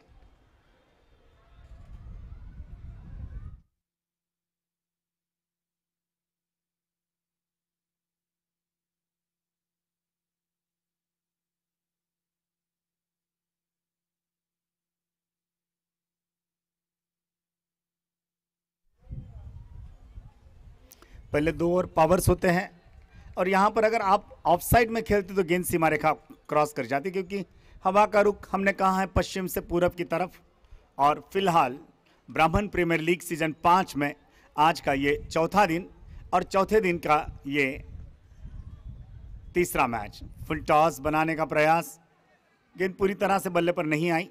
Speaker 3: पहले 2 ओवर पावर्स होते हैं और यहां पर अगर आप ऑफसाइड में खेलते तो गेंद सीमा रेखा क्रॉस कर जाती, क्योंकि हवा का रुख हमने कहा है पश्चिम से पूरब की तरफ। और फिलहाल ब्राह्मण प्रीमियर लीग सीजन 5 में आज का ये चौथा दिन और चौथे दिन का ये तीसरा मैच। फुल टॉस बनाने का प्रयास, गेंद पूरी तरह से बल्ले पर नहीं आई,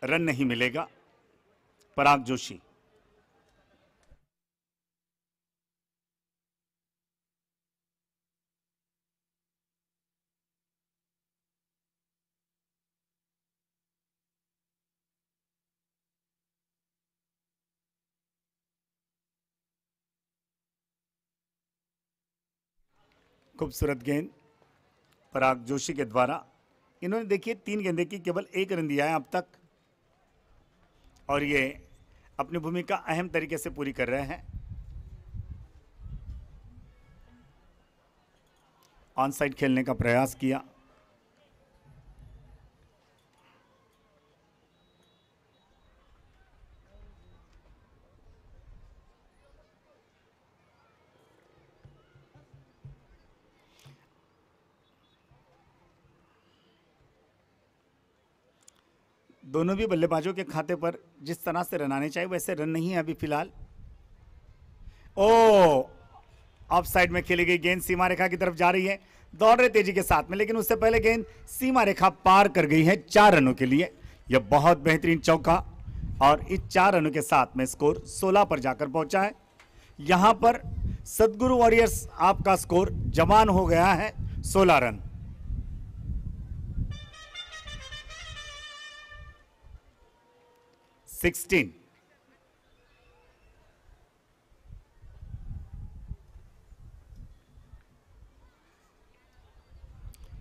Speaker 3: रन नहीं मिलेगा। पराग जोशी खूबसूरत गेंद पराग जोशी के द्वारा। इन्होंने देखिए 3 गेंदे की केवल 1 रन दिया है अब तक और ये अपनी भूमिका अहम तरीके से पूरी कर रहे हैं। ऑन साइड खेलने का प्रयास किया। दोनों भी बल्लेबाजों के खाते पर जिस तरह से रन आने चाहिए वैसे रन नहीं है अभी फिलहाल। ऑफ साइड में खेली गई गेंद सीमा रेखा की तरफ जा रही है, दौड़ रहे तेजी के साथ में, लेकिन उससे पहले गेंद सीमा रेखा पार कर गई है 4 रनों के लिए। यह बहुत बेहतरीन चौका और इस 4 रनों के साथ में स्कोर 16 पर जाकर पहुंचा है। यहां पर सदगुरु वॉरियर्स आपका स्कोर जवान हो गया है 16 रन।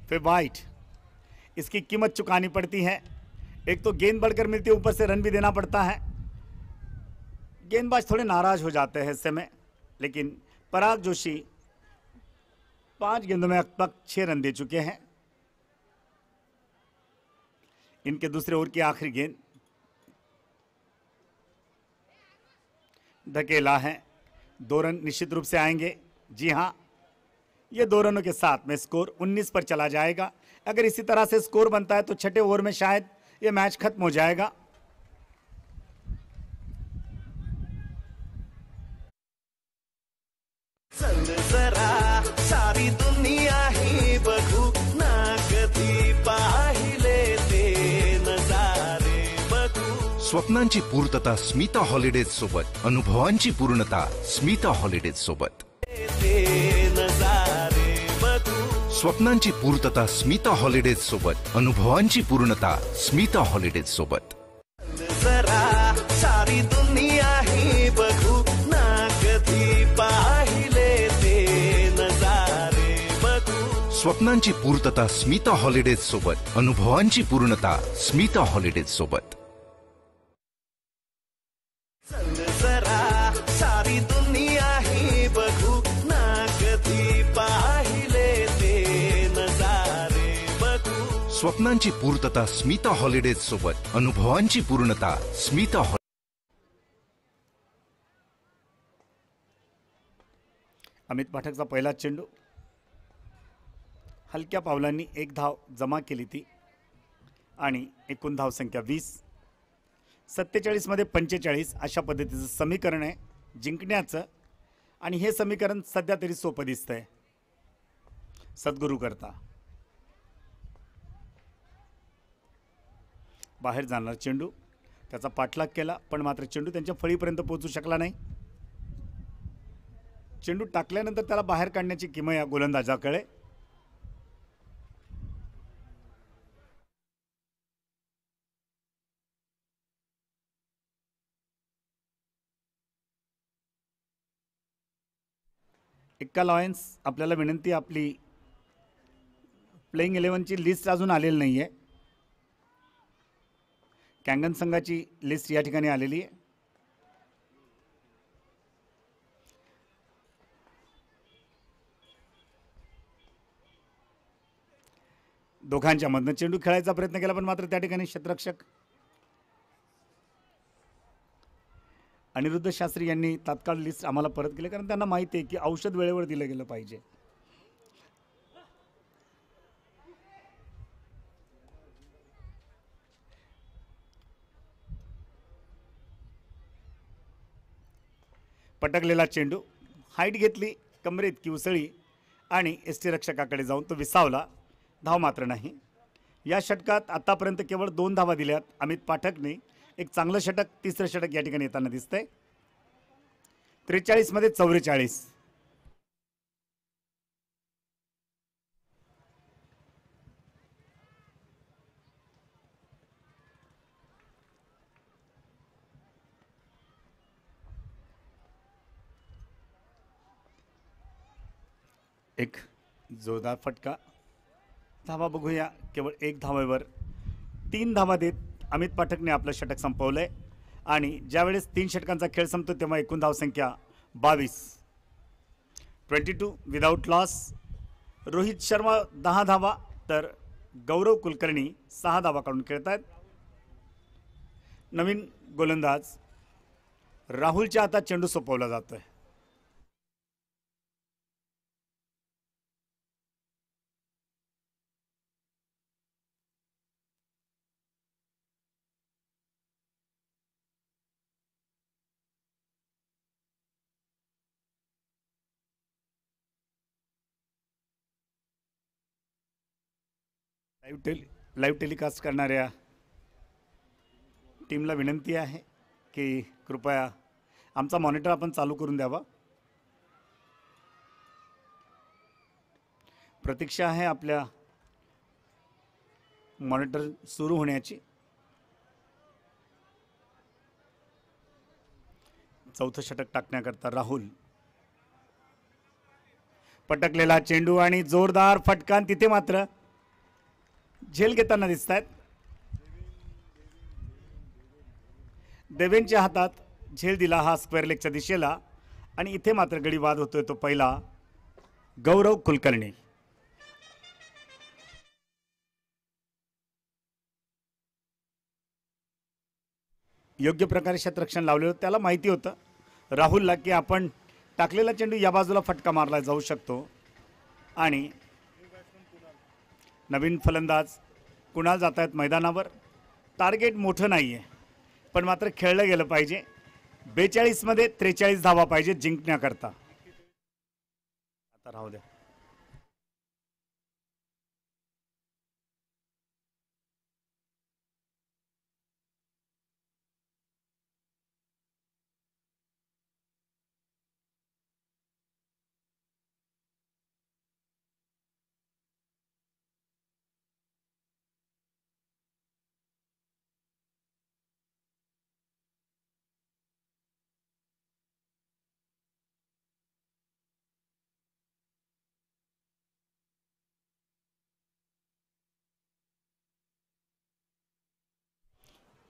Speaker 3: फिर वाइट, इसकी कीमत चुकानी पड़ती है। एक तो गेंद बढ़कर मिलती है, ऊपर से रन भी देना पड़ता है। गेंदबाज थोड़े नाराज हो जाते हैं ऐसे में, लेकिन पराग जोशी 5 गेंदों में अब तक 6 रन दे चुके हैं। इनके दूसरे ओवर की आखिरी गेंद धकेला है। 2 रन निश्चित रूप से आएंगे। जी हां, ये 2 रनों के साथ में स्कोर 19 पर चला जाएगा। अगर इसी तरह से स्कोर बनता है तो छठे ओवर में शायद ये मैच खत्म हो जाएगा।
Speaker 1: चल जरा सारी दुनिया ही बघू ना, कधी पाहिले ते नजारे बघू।
Speaker 2: स्वप्नांची पूर्तता स्मिता हॉलिडेज सोबत, अनुभवांची पूर्णता स्मिता हॉलिडेज सोबत। स्वप्नांची पूर्तता स्मिता हॉलिडेज सोबत, अनुभवांची पूर्णता स्मिता हॉलिडेज सोबत।
Speaker 1: जरा सारी दुनिया ही बघू ना, कधी पाहिले ते नजारे बघू।
Speaker 2: स्वप्नांची पूर्तता स्मिता हॉलिडेज सोबत, अनुभवांची पूर्णता स्मिता हॉलिडेज सोबत।
Speaker 1: जरा सारी दुनिया ही बघू ना, कधी पाहिले ते नजारे बघू।
Speaker 2: स्वप्नांची पूर्तता स्मिता हॉलिडेज सोबत, अनुभवांची पूर्णता स्मिता
Speaker 3: अमित पाठकचा पहिला चेंडू हलक्या पावलांनी एक धाव जमा केली ती आणि एकूण धावसंख्या 20. 47 मध्ये 45 अशा पद्धतीचं समीकरण आहे जिंकण्याचं आणि हे समीकरण सध्या तरी सोपं दिसतंय सद्गुरू करता. बाहेर जाणार चेंडू त्याचा पाठलाग केला पण मात्र चेंडू त्यांच्या फळीपर्यंत पोहोचू शकला नाही. चेंडू टाकल्यानंतर त्याला बाहेर काढण्याची किमया गोलंदाजाकडे. एक्का लॉयन्स आपल्याला विनंती, आपली प्लेइंग 11ची लिस्ट अजून आलेली नाही आहे. कॅंगन संघाची लिस्ट या ठिकाणी आलेली आहे. दोघांच्या मधनं चेंडू खेळायचा प्रयत्न केला पण मात्र त्या ठिकाणी क्षेत्ररक्षक अनिरुद्ध शास्त्री यांनी तात्काळ लिस्ट आम्हाला परत केली कारण त्यांना माहिती आहे की औषध वेळेवर दिलं गेलं पाहिजे. पटकलेला चेंडू हाईट घेतली कमरेत की उसळी आणि यष्टीरक्षकाकडे जाऊन तो विसावला. धाव मात्र नाही. या षटकात आतापर्यंत केवळ 2 धावा दिल्यात अमित पाठकने. एक चांगलं षटक, तिसरं षटक या ठिकाणी येताना दिसतंय. 43 मध्ये 44. एक जोरदार फटका. धावा बघूया, केवळ 1 धावेवर 3 धावा देत अमित पाठकने आपलं षटक संपवलंय आणि ज्यावेळेस 3 षटकांचा खेळ संपतो तेव्हा एकूण धावसंख्या 22. 22 विदाऊट लॉस. रोहित शर्मा 10 धावा तर गौरव कुलकर्णी 6 धावा काढून खेळत आहेत. नवीन गोलंदाज राहुलच्या हातात चेंडू सोपवला जातोय. लाईव्ह टेलिकास्ट करणाऱ्या टीमला विनंती आहे की कृपया आमचा मॉनिटर आपण चालू करून द्यावा. प्रतीक्षा आहे आपल्या मॉनिटर सुरू होण्याची. चौथं षटक टाकण्याकरता राहुल. पटकलेला चेंडू आणि जोरदार फटका. तिथे मात्र झेल घेताना दिसत आहेत. देवेनच्या हातात झेल दिला हा स्क्वेअर लेगच्या दिशेला आणि इथे मात्र गडी बाद होतोय तो पहिला गौरव कुलकर्णी. योग्य प्रकारे क्षेत्ररक्षण लावलेलं. त्याला माहिती होतं राहुलला की आपण टाकलेला चेंडू या बाजूला फटका मारला जाऊ शकतो आणि नवीन फलंदाज कुणाल जात आहेत मैदानावर. टार्गेट मोठं नाही आहे पण मात्र खेळलं गेलं पाहिजे. 42 मध्ये 43 धावा पाहिजे जिंकण्याकरता. आता राहू द्या.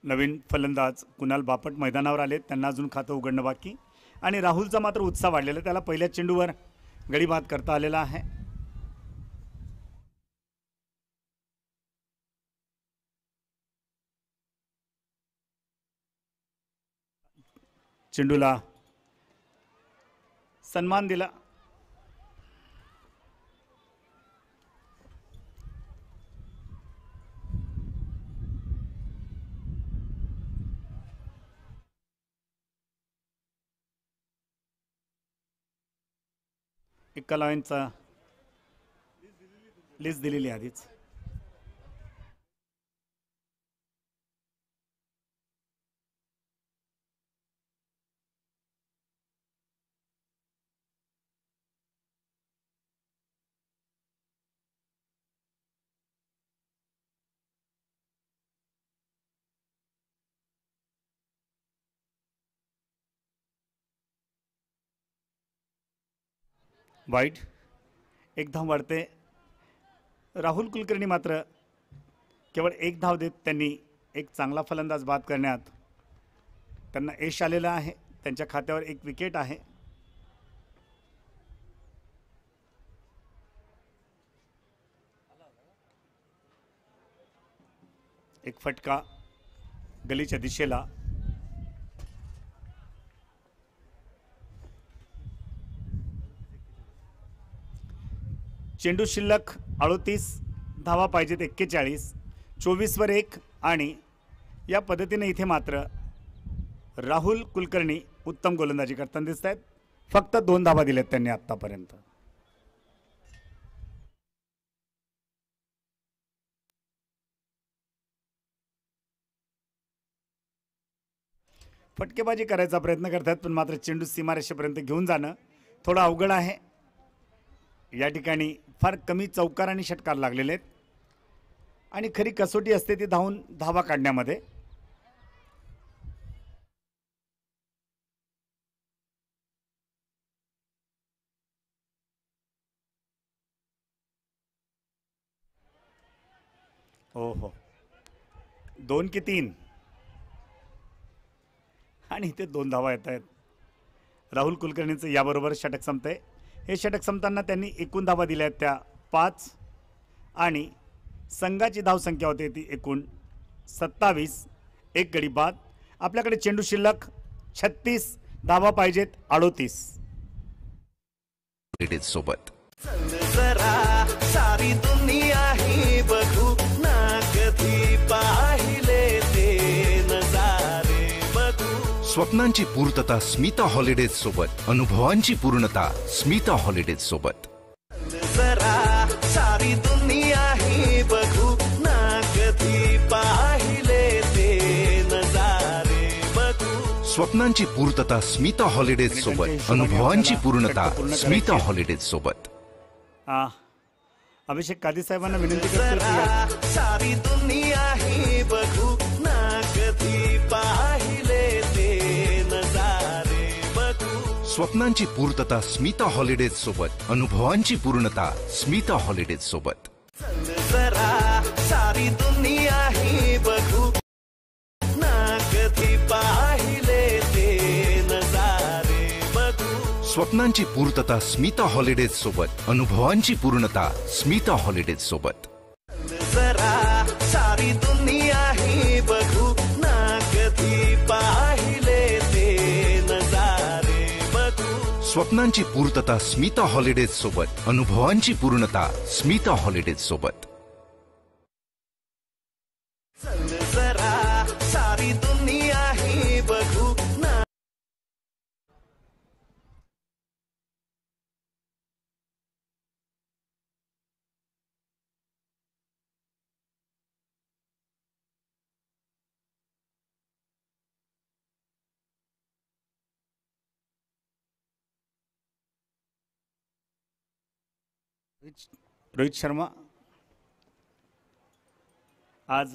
Speaker 3: नवीन फलंदाज कुणाल बापट मैदानावर आले. त्यांना अजून खातं उघडणं बाकी आणि राहुलचा मात्र उत्साह वाढलेला. त्याला पहिल्या चेंडूवर गडी बाद करता आलेला आहे. चेंडूला सन्मान दिला एका लाईनचा लिस्ट दिलेली आहे आधीच. वाईट, एक धाव वाढते. राहुल कुलकर्णी मात्र केवळ एक धाव देत त्यांनी एक चांगला फलंदाज बाद करण्यात त्यांना यश आलेलं आहे. त्यांच्या खात्यावर एक विकेट आहे. एक फटका गलीच्या दिशेला. चेंडू शिल्लक 38, धावा पाहिजेत 41, 24वर 1. आणि या पद्धतीने इथे मात्र राहुल कुलकर्णी उत्तम गोलंदाजी करताना दिसत आहेत. फक्त 2 धावा दिल्यात त्यांनी आतापर्यंत. फटकेबाजी करायचा प्रयत्न करतात, पण मात्र चेंडू सीमारेषेपर्यंत घेऊन जाणं थोडं अवघड आहे. या ठिकाणी फार कमी चौकार आणि षटकार लागलेले आहेत आणि खरी कसोटी असते ती धावा काढण्यामध्ये. हो हो, 2 की 3 आणि इथे 2 धावा येत आहेत. राहुल कुलकर्णीचं याबरोबर षटक संपतंय. हे षटक संपताना त्यांनी एकूण धावा दिल्या आहेत त्या 5 आणि संघाची धावसंख्या होते ती एकूण 27. एक गडी बाद. आपल्याकडे चेंडू शिल्लक 36, धावा पाहिजेत 38.
Speaker 2: सोबत
Speaker 1: जरा सारी दुनिया ही बघू ना, कधी पाहिले ते नजारे बघू.
Speaker 2: स्वप्नांची पूर्तता स्मिता हॉलिडेज सोबत. अनुभवांची पूर्णता स्मिता हॉलिडेज सोबत.
Speaker 1: जरा सारी दुनिया ही बघू ना, कधी पाहिले ते नजारे बघू.
Speaker 2: स्वप्नांची पूर्तता स्मिता हॉलिडेज सोबत. अनुभवांची पूर्णता स्मिता हॉलिडेज सोबत.
Speaker 3: अभिषेक कादी साहेबांना विनंती करतो
Speaker 1: जरा सारी दुनिया ही बघू ना, कधी पाहिले ते नजारे बघू.
Speaker 2: स्वप्नांची पूर्तता स्मिता हॉलिडेज सोबत. अनुभवांची पूर्णता स्मिता हॉलिडेज सोबत.
Speaker 1: जरा सारी दुनिया ही बघू ना, कधी पाहिले ते नजारे बघू.
Speaker 2: स्वप्नांची पूर्तता स्मिता हॉलिडेज सोबत. अनुभवांची पूर्णता स्मिता हॉलिडेज सोबत.
Speaker 1: जरा सारी दुनिया ही बघू ना, कधी पाहिले ते नजारे बघू.
Speaker 2: स्वप्नांची पूर्तता स्मिता हॉलिडेज सोबत. अनुभवांची पूर्णता स्मिता हॉलिडेज सोबत.
Speaker 1: जरा सारी दुनिया ही बघू ना.
Speaker 3: रोहित शर्मा, आज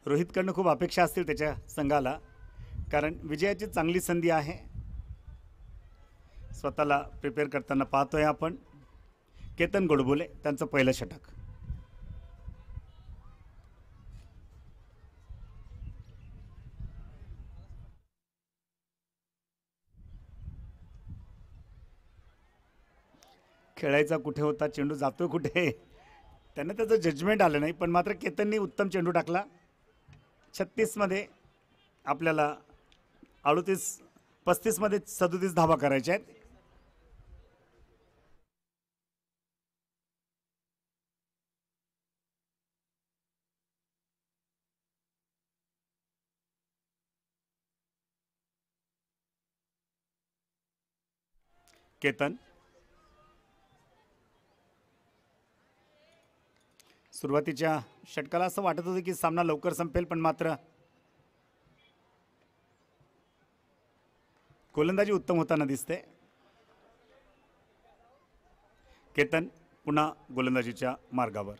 Speaker 3: रोहितकडनं खूप अपेक्षा असतील त्याच्या संघाला, कारण विजयाची चांगली संधी आहे. स्वतःला प्रिपेअर करताना पाहतोय आपण. केतन गोडबोले त्यांचं पहिलं षटक. खेळायचा कुठे होता, चेंडू जातोय कुठे, त्यांना त्याचं जजमेंट आलं नाही. पण मात्र केतननी उत्तम चेंडू टाकला. 36 मध्ये आपल्याला 35 मध्ये 37 धावा करायच्या आहेत. केतन सुरुवातीच्या षटकाला असं वाटत होतं की सामना लवकर संपेल, पण मात्र गोलंदाजी उत्तम होताना दिसते. केतन पुन्हा गोलंदाजीच्या मार्गावर.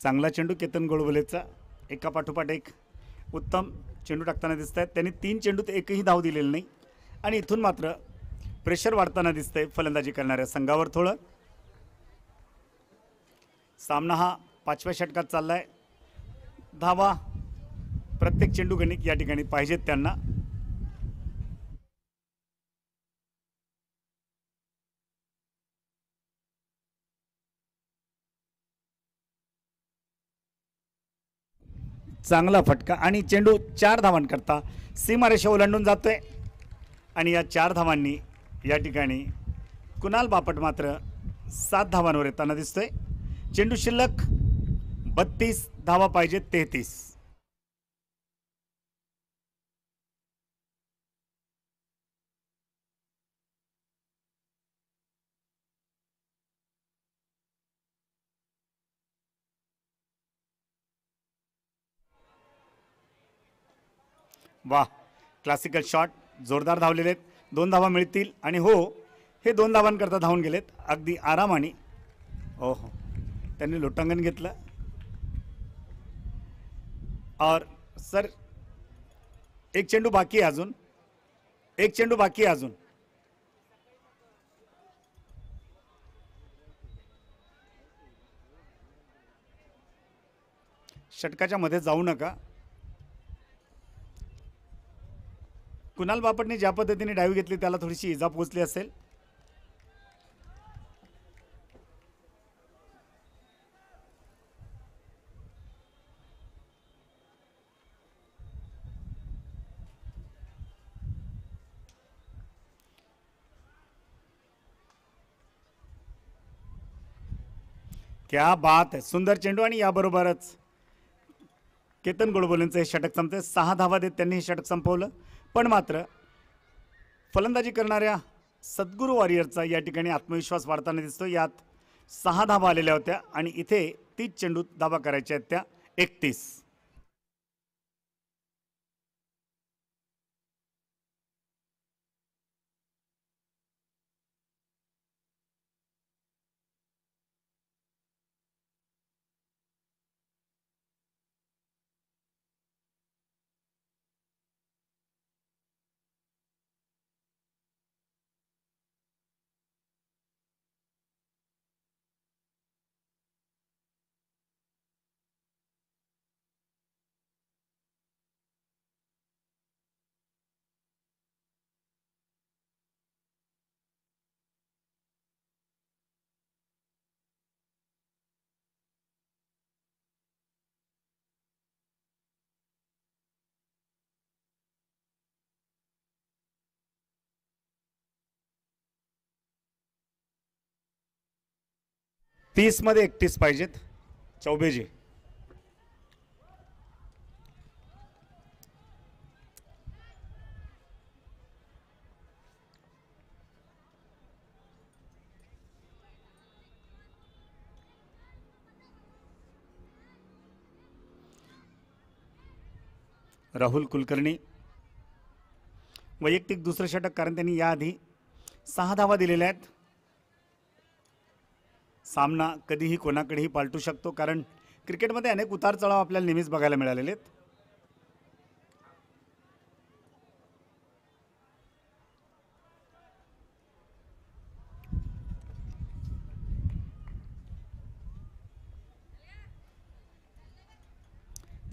Speaker 3: चांगला चेंडू केतन गोडबोलेचा, एका पाठोपाठ एक उत्तम चेंडू टाकताना दिसत आहेत. त्यांनी 3 चेंडूत एकही धाव दिलेली नाही आणि इथून मात्र प्रेशर वाढताना दिसतंय फलंदाजी करणाऱ्या संघावर. थोडं सामना हा 5व्या षटकात चाललाय. धावा प्रत्येक चेंडू गणिक या ठिकाणी पाहिजेत त्यांना. चांगला फटका आणि चेंडू 4 धावांकरता सीमारेषा ओलांडून जातोय आणि या 4 धावांनी या ठिकाणी कुणाल बापट मात्र 7 धावांवर येताना दिसतोय. चेंडू शिल्लक 32, धावा पाहिजे 33. वाह, क्लासिकल शॉट, जोरदार धावलेले आहेत. 2 धावा मिळतील आणि हो, हे 2 धावांकरता धावून गेलेत अगदी आरामाने. ओहो, त्यांनी लोटांगण घेतलं. और सर एक चेंडू बाकी आहे अजून, एक चेंडू बाकी आहे अजून. षटकाच्या मध्ये जाऊ नका. कुणाल बापटने ज्या पद्धतीने डायव्ह घेतली त्याला थोडीशी इजा पोहोचली असेल. क्या बात आहे, सुंदर चेंडू आणि याबरोबरच केतन गोडबोलेंचं हे षटक संपते. 6 धावा देत त्यांनी हे षटक संपवलं. पण मात्र फलंदाजी करणाऱ्या सद्गुरू वॉरियरचा या ठिकाणी आत्मविश्वास वाढताना दिसतो. यात 6 धावा आलेल्या होत्या आणि इथे 30 चेंडूत धावा करायच्या आहेत त्या 31. तीस मध्ये 31 पाहिजेत. चौबेजी राहुल कुलकर्णी वैयक्तिक दुसरं षटक, कारण त्यांनी याआधी 6 धावा दिलेल्या आहेत. सामना कधीही कोणाकडेही पालटू शकतो, कारण क्रिकेटमध्ये अनेक उतार चढाव आपल्याला नेहमीच बघायला मिळालेले आहेत.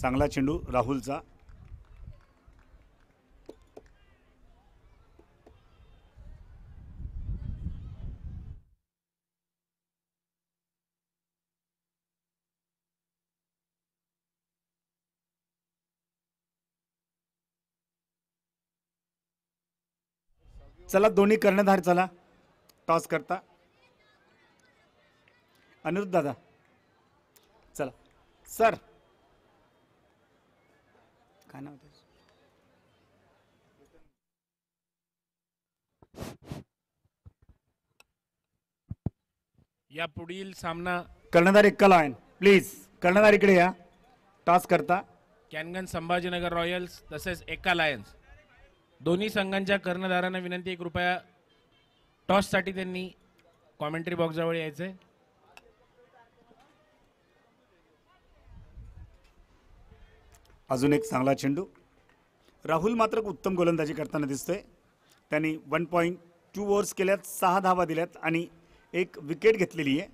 Speaker 3: चांगला चेंडू राहुलचा. चला दोन्ही कर्णधार चला टॉस करता. अनिरुद्ध दादा सर काय नाव त्याचं?
Speaker 6: या पुढील सामना
Speaker 3: कर्णधार एक्का लाईन प्लीज, कर्णधार इकडे या. टॉस करता
Speaker 6: कॅनगन संभाजीनगर रॉयल्स तसेच एक्का लायन्स दोन्ही संघांच्या कर्णधारांना विनंती, 1 रुपया टॉससाठी त्यांनी कॉमेंट्री बॉक्सजवळ यायचंय.
Speaker 3: अजून एक चांगला चेंडू. राहुल मात्र उत्तम गोलंदाजी करताना दिसतोय. त्यांनी 1.2 ओव्हर्स केल्यात, 6 धावा दिल्यात आणि 1 विकेट घेतलेली आहे.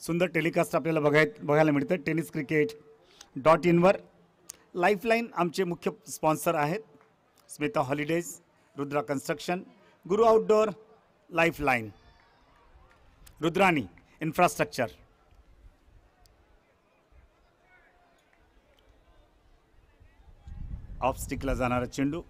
Speaker 3: सुंदर टेलिकास्ट आपल्याला बघायला मिळतं tenniscricket.in वर. लाईफलाईन आमचे मुख्य स्पॉन्सर आहेत. Smita holidays, Rudra construction, Guru outdoor, lifeline, Rudrani infrastructure. Off स्टिकला जाणारा चेंडू.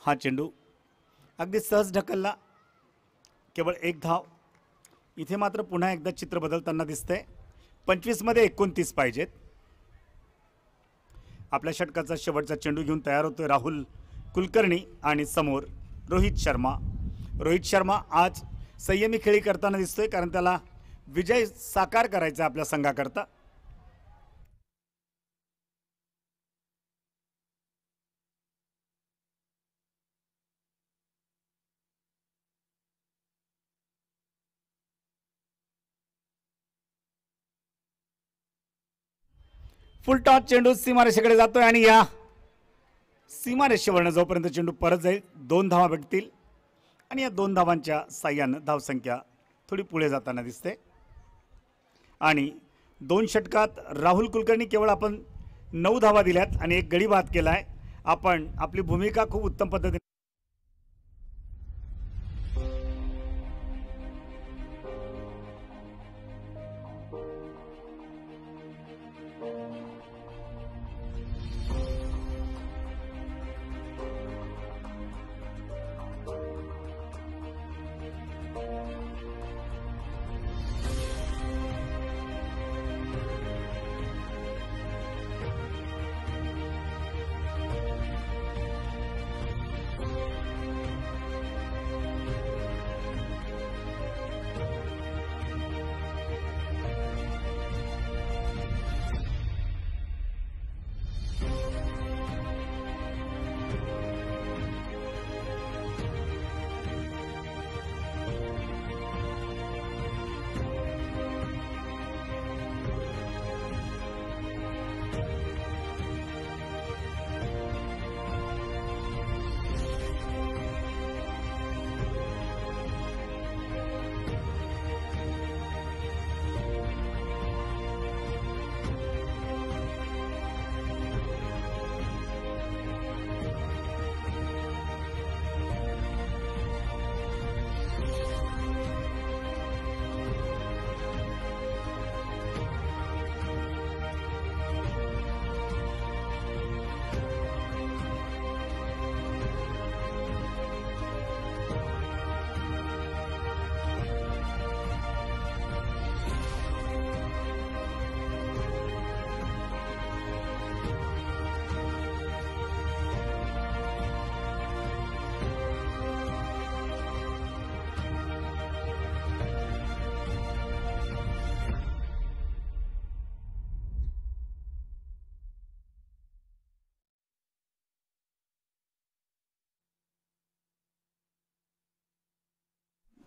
Speaker 3: हा चेंडू अगदी सहज ढकलला, केवळ 1 धाव. इथे मात्र पुन्हा एकदा चित्र बदलताना दिसतंय. 25 मध्ये 29 पाहिजेत. आपल्या षटकाचा शेवटचा चेंडू घेऊन तयार होतोय राहुल कुलकर्णी आणि समोर रोहित शर्मा. रोहित शर्मा आज संयमी खेळी करताना दिसतोय, कारण त्याला विजय साकार करायचा आपल्या संघाकरता. फुल टॉस चेंडू सीमारेषेकडे जातोय आणि या सीमारेषेवरनं जोपर्यंत चेंडू परत जाईल 2 धावा भेटतील आणि या 2 धावांच्या साह्यानं धावसंख्या थोडी पुढे जाताना दिसते. आणि 2 षटकात राहुल कुलकर्णी केवळ आपण 9 धावा दिल्यात आणि 1 गडी बाद केलाय. आपण आपली भूमिका खूप उत्तम पद्धतीने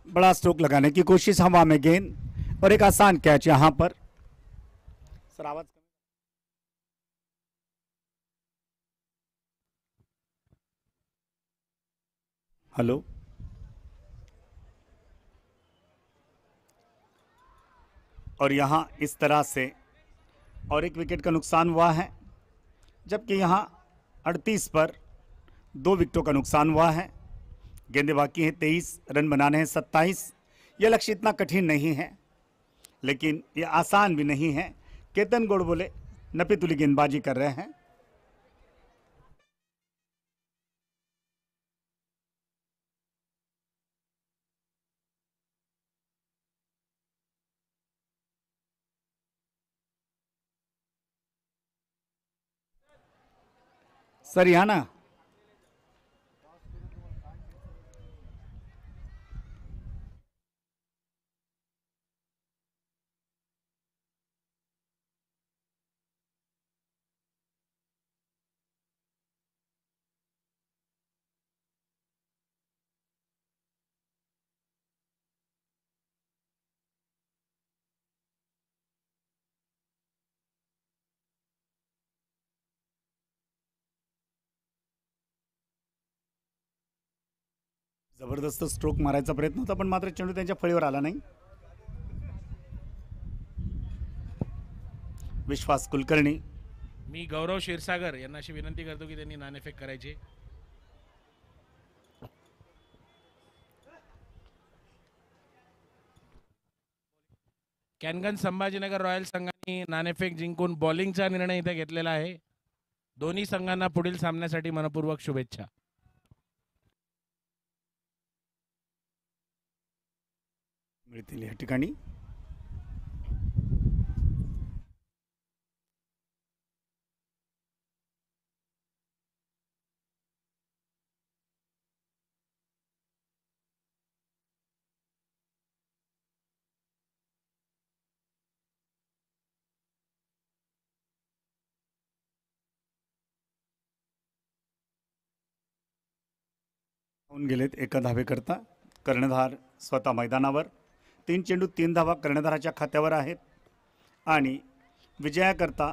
Speaker 3: बड़ा स्ट्रोक लगाने की कोशिश, हवा में गेंद और एक आसान कैच यहां पर. सर आवाज हेलो. और यहां इस तरह से और 1 विकेट का नुकसान हुआ है, जबकि यहां 38 पर 2 विकेटों का नुकसान हुआ है. गेंदे बाकी हैं, 23 रन बनाने हैं, 27. यह लक्ष्य इतना कठिन नहीं है. लेकिन ये आसान भी नहीं है। केतन गोडबोले नपीतुली गेंदबाजी कर रहे हैं। सरियाना जबरदस्त स्ट्रोक मारायचा प्रयत्न होता, पण मात्र चेंडू त्यांच्या फळीवर आला नाही. विश्वास कुलकर्णी.
Speaker 6: मी गौरव क्षीरसागर यांना अशी विनंती करतो की त्यांनी नाणेफेक करायची. कॅनगन संभाजीनगर रॉयल संघाने नाणेफेक जिंकून बॉलिंगचा निर्णय इथे घेतलेला आहे. दोन्ही संघांना पुढील सामन्यासाठी मनपूर्वक शुभेच्छा.
Speaker 3: मिळतील या ठिकाणी. होऊन गेलेत एका धावेकरता. कर्णधार स्वतः मैदानावर. 3 चेंडू 3 धावा कर्णधाराच्या खात्यावर आहेत आणि विजयाकरता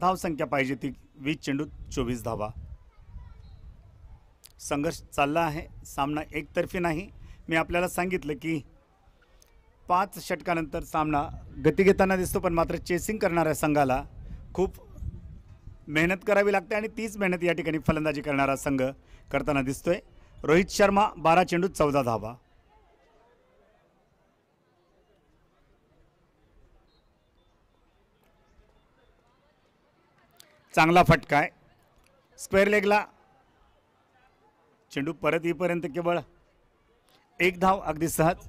Speaker 3: धावसंख्या पाहिजे ती 20 चेंडूत 24 धावा. संघर्ष चालला आहे. सामना एकतर्फी नाही. मी आपल्याला सांगितलं की 5 षटकानंतर सामना गती घेताना दिसतो, पण मात्र चेसिंग करणाऱ्या संघाला खूप मेहनत करावी लागते आणि तीच मेहनत या ठिकाणी फलंदाजी करणारा संघ करताना दिसतोय. रोहित शर्मा 12 चेंडूत 14 धावा. चांगला फटका आहे. स्क्वेअर लेगला चेंडू परत येईपर्यंत केवळ 1 धाव अगदी सहज.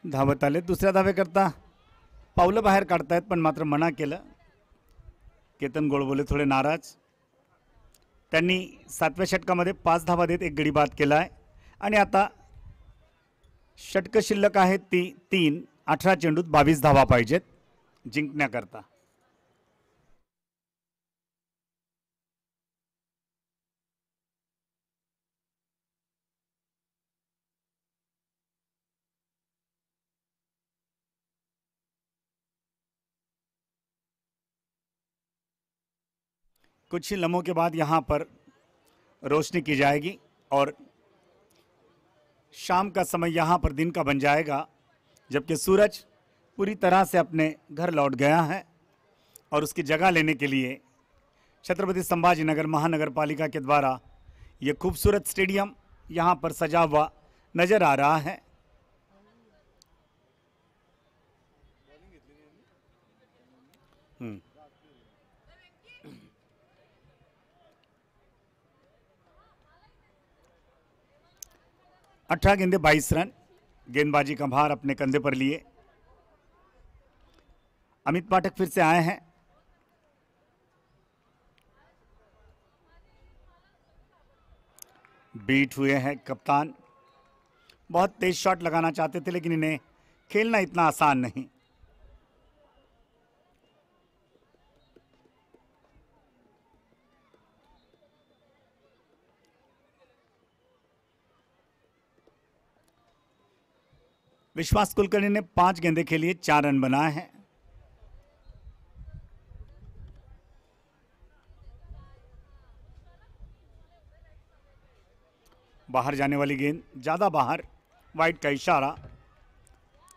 Speaker 3: धावत आले. दुसऱ्या धावेकरता पावलं बाहेर काढतायत, पण मात्र मना केलं. केतन गोडबोले थोडे नाराज. त्यांनी 7व्या षटकामध्ये 5 धावा देत एक गडी बाद केला आहे आणि आता षटक शिल्लक आहेत ती 3. 18 चेंडूत 22 धावा पाहिजेत जिंकण्याकरता. कुछ ही लम्हों के बाद यहाँ पर रोशनी की जाएगी और शाम का समय यहाँ पर दिन का बन जाएगा, जबकि सूरज पूरी तरह से अपने घर लौट गया है और उसकी जगह लेने के लिए छत्रपति संभाजीनगर महानगर पालिका के द्वारा ये खूबसूरत स्टेडियम यहाँ पर सजा हुआ नज़र आ रहा है. अठारह गेंदे 22 रन. गेंदबाजी का भार अपने कंधे पर लिए अमित पाठक फिर से आए हैं. बीट हुए हैं कप्तान. बहुत तेज शॉट लगाना चाहते थे, लेकिन इन्हें खेलना इतना आसान नहीं. विश्वास कुलकर्णी ने 5 गेंदे खेलिए, 4 रन बनाए हैं. बाहर जाने वाली गेंद, ज्यादा बाहर, वाइड का इशारा,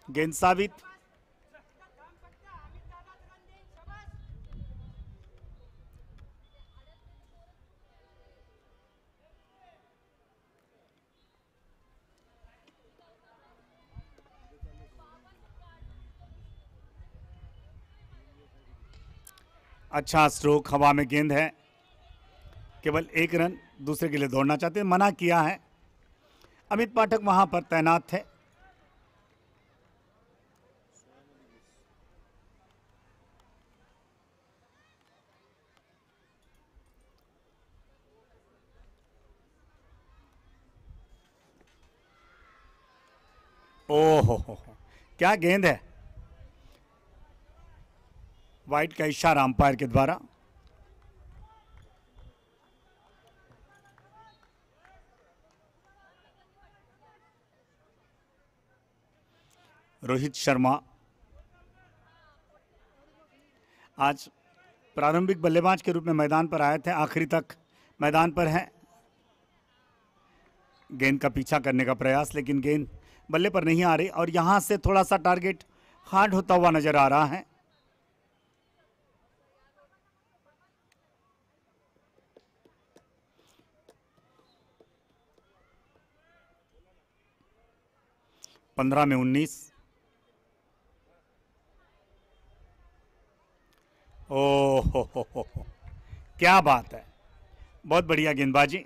Speaker 3: गेंद साबित। अच्छा स्ट्रोक, हवा में गेंद है, केवल 1 रन, दूसरे के लिए दौड़ना चाहते हैं, मना किया है। अमित पाठक वहां पर तैनात थे। ओहो क्या गेंद है, वाइड का इशारा अंपायर के द्वारा। रोहित शर्मा आज प्रारंभिक बल्लेबाज के रूप में मैदान पर आए थे, आखिरी तक मैदान पर हैं। गेंद का पीछा करने का प्रयास, लेकिन गेंद बल्ले पर नहीं आ रही और यहां से थोड़ा सा टारगेट हार्ड होता हुआ नजर आ रहा है। पंद्रह में 19। ओहो क्या बात है, बहुत बढ़िया गेंदबाजी।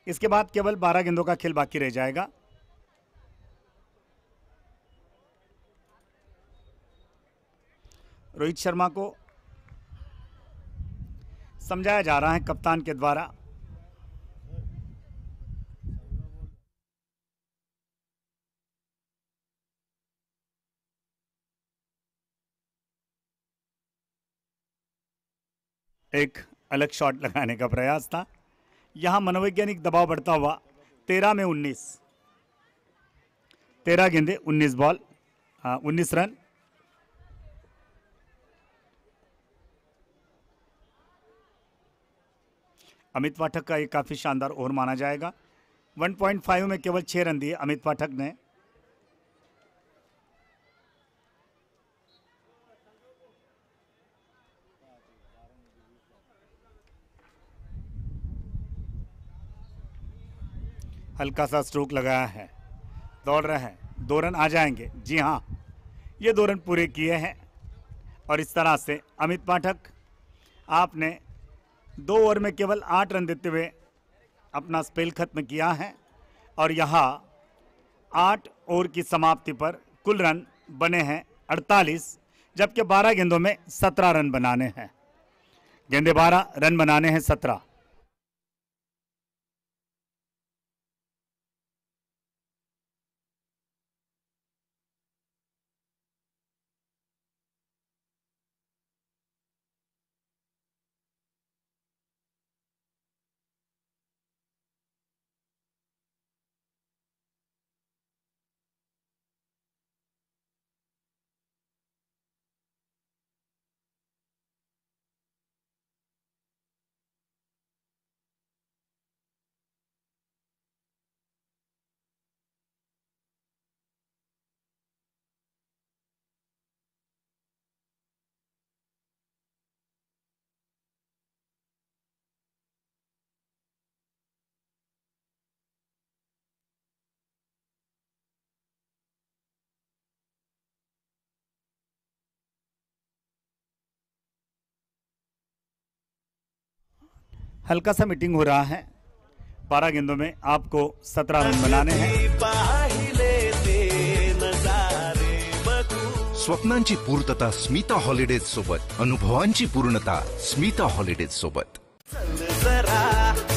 Speaker 3: इसके बाद केवल 12 गेंदों का खेल बाकी रह जाएगा। रोहित शर्मा को समझाया जा रहा है कप्तान के द्वारा। एक अलग शॉट लगाने का प्रयास था, यहां मनोवैज्ञानिक दबाव बढ़ता हुआ। 13 में 19, 13 गेंदे 19 बॉल, 19 रन। अमित पाठक का ये काफी शानदार ओवर माना जाएगा। 1.5 में केवल 6 रन दिए अमित पाठक ने। हल्का सा स्ट्रोक लगाया है, दौड़ रहे हैं, 2 रन आ जाएंगे। जी हां, ये 2 रन पूरे किए हैं और इस तरह से अमित पाठक आपने 2 ओवर में केवल 8 रन देते हुए अपना स्पेल खत्म किया है। और यहाँ 8 ओवर की समाप्ति पर कुल रन बने हैं 48, जबकि 12 गेंदों में 17 रन बनाने हैं। गेंदे 12, रन बनाने हैं 17। हल्का सा मीटिंग हो रहा है। 12 गेंदों में आपको 17 रन बनाने हैं।
Speaker 2: स्वप्नांची पूर्तता स्मिता हॉलिडेज सोबत, अनुभवांची पूर्णता स्मिता हॉलिडेज सोबत।
Speaker 1: जरा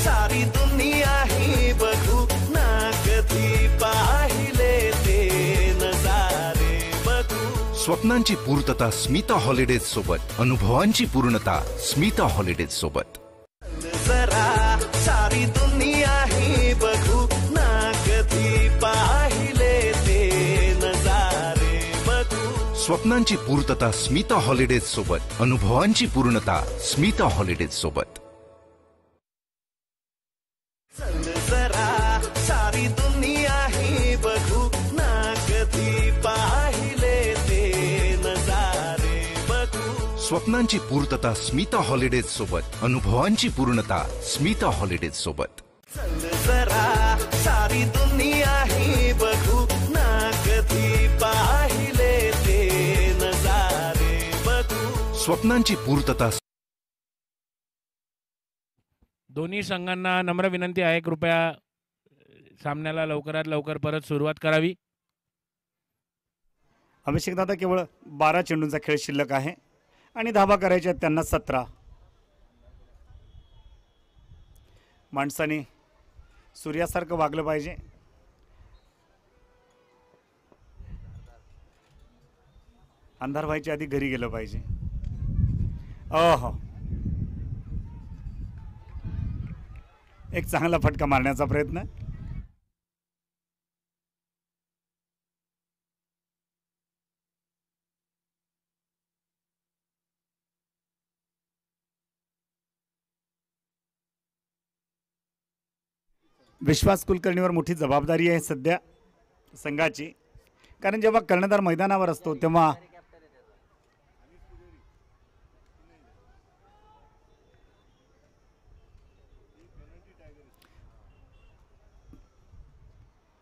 Speaker 1: सारी दुनिया ही बघू ना, कधी पाहिले ते नजारे बघू।
Speaker 2: स्वप्नांची पूर्तता स्मिता हॉलिडेज सोबत, अनुभवांची पूर्णता स्मिता हॉलिडेज सोबत।
Speaker 1: जरा सारी दुनिया ही बघू ना, कधी पाहिले ते नजारे बघू।
Speaker 2: स्वप्नांची पूर्तता स्मिता हॉलिडेज सोबत, अनुभवांची पूर्णता स्मिता हॉलिडेज सोबत। स्वप्नांची पूर्तता स्मिता हॉलिडेज सोबत, अनुभवांची पूर्णता स्मिता हॉलिडेज सोबत.
Speaker 1: चल जरा सारी दुनिया ही बघू ना, कधी पाहिले ते नजारे बघू.
Speaker 2: स्वप्नांची पूर्तता.
Speaker 6: दोन्ही संघांना नम्र विनंती आहे, कृपया सामन्याला लवकरात लवकर परत सुरुवात करावी.
Speaker 3: अभिषेक दादा, केवळ 12 चेंडूंचा खेळ शिल्लक आहे आणि धावा करायच्या आहेत त्यांना 17. माणसाने सूर्यासारखं वागलं पाहिजे. अंधार व्हायच्या आधी घरी गेलं पाहिजे. ओहो, एक चांगला फटका मारण्याचा प्रयत्न. विश्वास कुलकर्णीवर मोठी जबाबदारी आहे सध्या संघाची, कारण जेव्हा कर्णधार मैदानावर असतो तेव्हा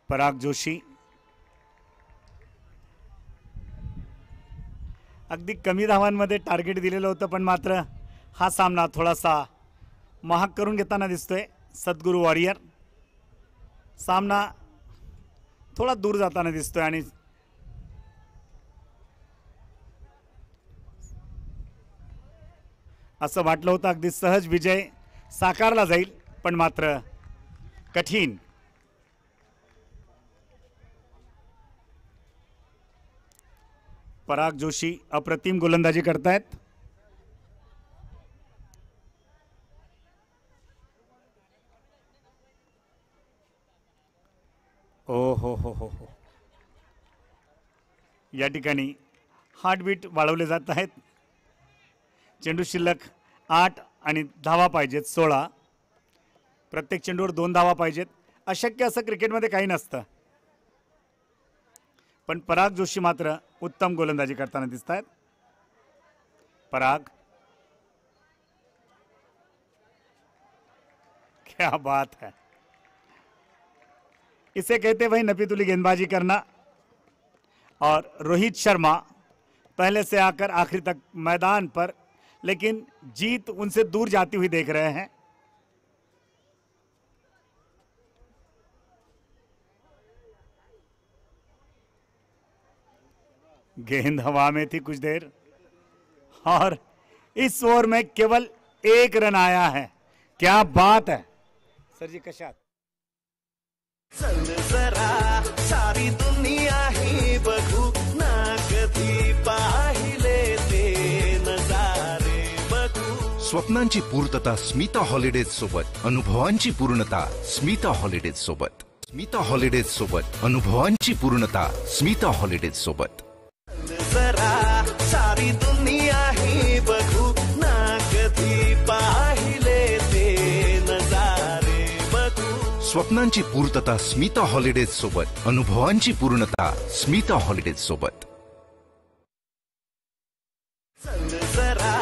Speaker 3: पराग जोशी अगदी कमी धावांमध्ये टार्गेट दिलेलं होतं, पण मात्र हा सामना थोडासा महाग करून घेताना दिसतोय सद्गुरू वॉरियर. सामना थोडा दूर जाताना दिसतोय आणि असं वाटलं होतं अगदी सहज विजय साकारला जाईल, पण मात्र कठीण. पराग जोशी अप्रतिम गोलंदाजी करतायत. ओ हो हो हो हो, या ठिकाणी हार्टबीट वाढवले जात आहेत. चेंडू शिल्लक 8 आणि धावा पाहिजेत 16. प्रत्येक चेंडूवर 2 धावा पाहिजेत. अशक्य असं क्रिकेटमध्ये काही नसतं, पण पराग जोशी मात्र उत्तम गोलंदाजी करताना दिसत आहेत. पराग, क्या बात है, इसे कहते वही नपीतुली गेंदबाजी करना. और रोहित शर्मा पहले से आकर आखिर तक मैदान पर, लेकिन जीत उनसे दूर जाती हुई देख रहे हैं. गेंद हवा में थी कुछ देर और इस ओवर में केवल 1 रन आया है. क्या बात है सर जी, कशात.
Speaker 1: चल जरा सारी दुनिया ही बघू ना, कधी पाहिले ते नजारे बघू.
Speaker 2: स्वप्नांची पूर्तता स्मिता हॉलिडेज सोबत, अनुभवांची पूर्णता स्मिता हॉलिडेज सोबत. स्मिता हॉलिडेज सोबत, अनुभवांची पूर्णता स्मिता हॉलिडेज सोबत.
Speaker 1: जरा सारी दुनिया ही बघू ना, कधी पाहिले ते नजारे बघू.
Speaker 2: स्वप्नांची पूर्तता स्मिता हॉलिडेज सोबत, अनुभवांची पूर्णता स्मिता हॉलिडेज सोबत.
Speaker 1: चल जरा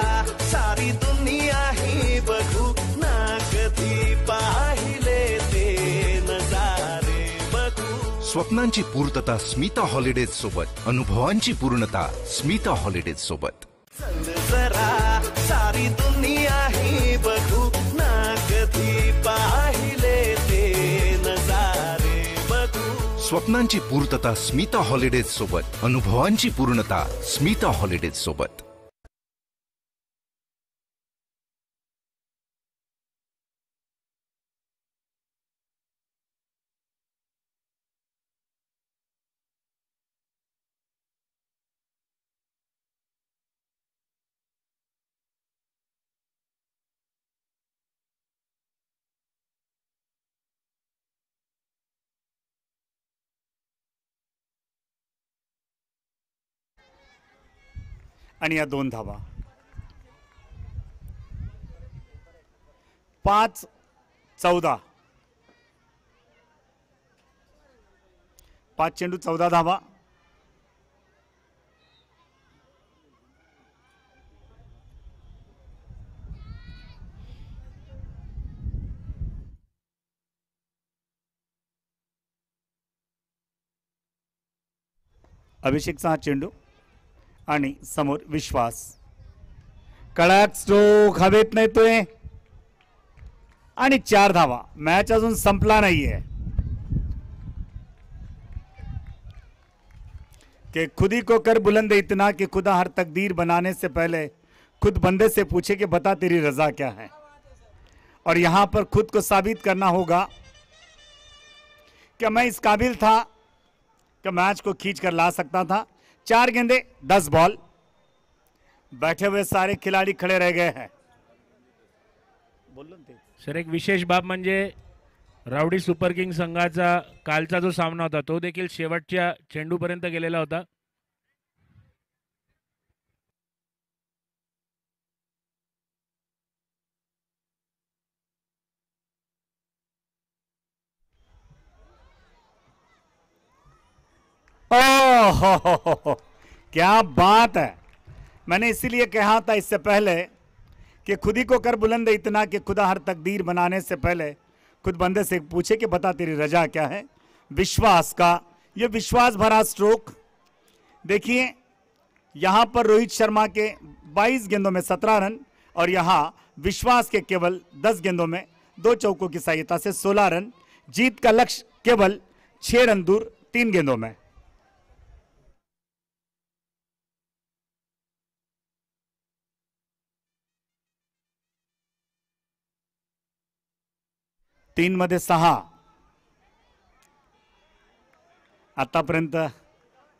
Speaker 1: सारी दुनिया ही बघू ना, कधी पाहिले ते नजारे बघू.
Speaker 2: स्वप्नांची पूर्तता स्मिता हॉलिडेज सोबत, अनुभवांची पूर्णता स्मिता हॉलिडेज सोबत.
Speaker 1: चल जरा सारी दुनिया ही बघू ना, कधी पाहिले ते नजारे बघू.
Speaker 2: स्वप्नांची पूर्तता स्मिता हॉलिडेज सोबत, अनुभवांची पूर्णता स्मिता हॉलिडेज सोबत.
Speaker 3: आणि या 2 धावा. 5-14, 5 चेंडू 14 धावा. अभिषेकचा हा चेंडू आणि समोर विश्वास. कडक स्ट्रोक हवेत नेतोय आणि 4 धावा. मॅच अजून संपला नाहीये. कि खुद ही को कर बुलंद इतना कि खुदा हर तकदीर बनाने से पहले खुद बंदे से पूछे कि बता तेरी रजा क्या है. और यहां पर खुद को साबित करना होगा कि मैं इस काबिल था कि मैच को खींच कर ला सकता था. 4 गेंदे 10 बॉल. बैठे हुए सारे खिलाड़ी खड़े रह गए हैं.
Speaker 6: सर एक विशेष बाब म्हणजे रावडी सुपर किंग संघाचा कालचा जो सामना होता तो देखील शेवटच्या चेंडूपर्यंत गेलेला होता.
Speaker 3: ओह क्या बात है. मैंने इसीलिए कहा था इससे पहले कि खुद ही को कर बुलंद इतना कि खुदा हर तकदीर बनाने से पहले खुद बंदे से पूछे कि बता तेरी रजा क्या है. विश्वास का ये विश्वास भरा स्ट्रोक देखिए. यहां पर रोहित शर्मा के 22 गेंदों में 17 रन और यहां विश्वास के केवल 10 गेंदों में 2 चौकों की सहायता से 16 रन. जीत का लक्ष्य केवल 6 रन दूर 3 गेंदों में. तीन मध्ये 6. आतापर्यंत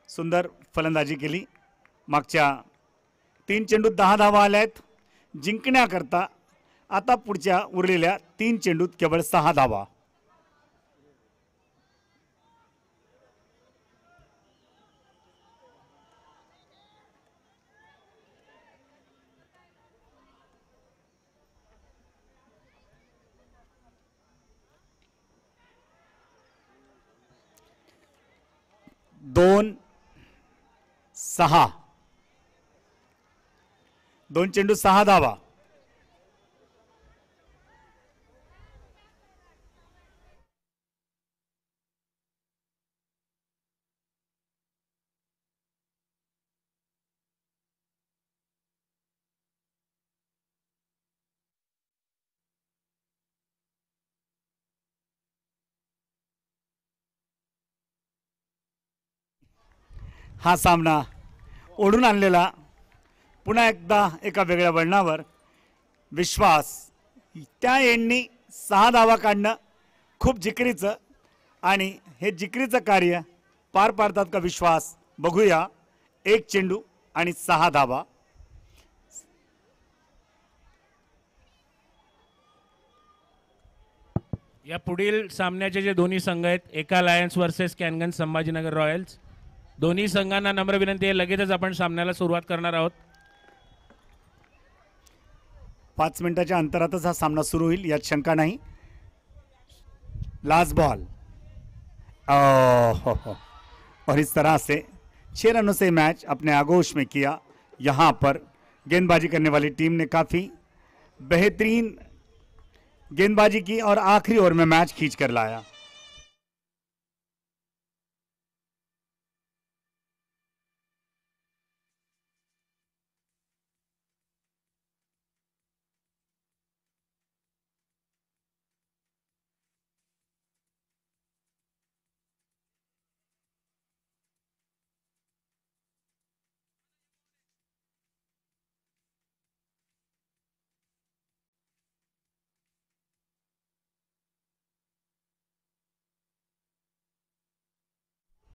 Speaker 3: सुंदर फलंदाजी केली. मागच्या 3 चेंडूत 10 धावा आल्या आहेत. जिंकण्याकरता आता पुढच्या उरलेल्या 3 चेंडूत केवळ 6 धावा. दोन 6 2 चेंडू 6 धावा. हा सामना ओढून आणलेला पुन्हा एकदा एका वेगळ्या वळणावर. विश्वास त्या एंडनी 6 धावा काढणं खूप जिकरीचं आणि हे जिकरीचं कार्य पार पाडतात का विश्वास बघूया. 1 चेंडू आणि 6 धावा.
Speaker 6: या पुढील सामन्याचे जे दोन्ही संघ आहेत एका लायन्स वर्सेस कॅनगन संभाजीनगर रॉयल्स. दोन्ही संघांना नम्र विनंती आहे लगेचच आपण सामन्याला सुरुवात करणार आहोत.
Speaker 3: 5 मिनिटाच्या अंतरातच हा सामना सुरू होईल यात शंका नहीं. लास्ट बॉल और इस तरह से 6 रनों से मैच अपने आगोश में किया. यहाँ पर गेंदबाजी करने वाली टीम ने काफ़ी बेहतरीन गेंदबाजी की और आखिरी ओवर में मैच खींच कर लाया.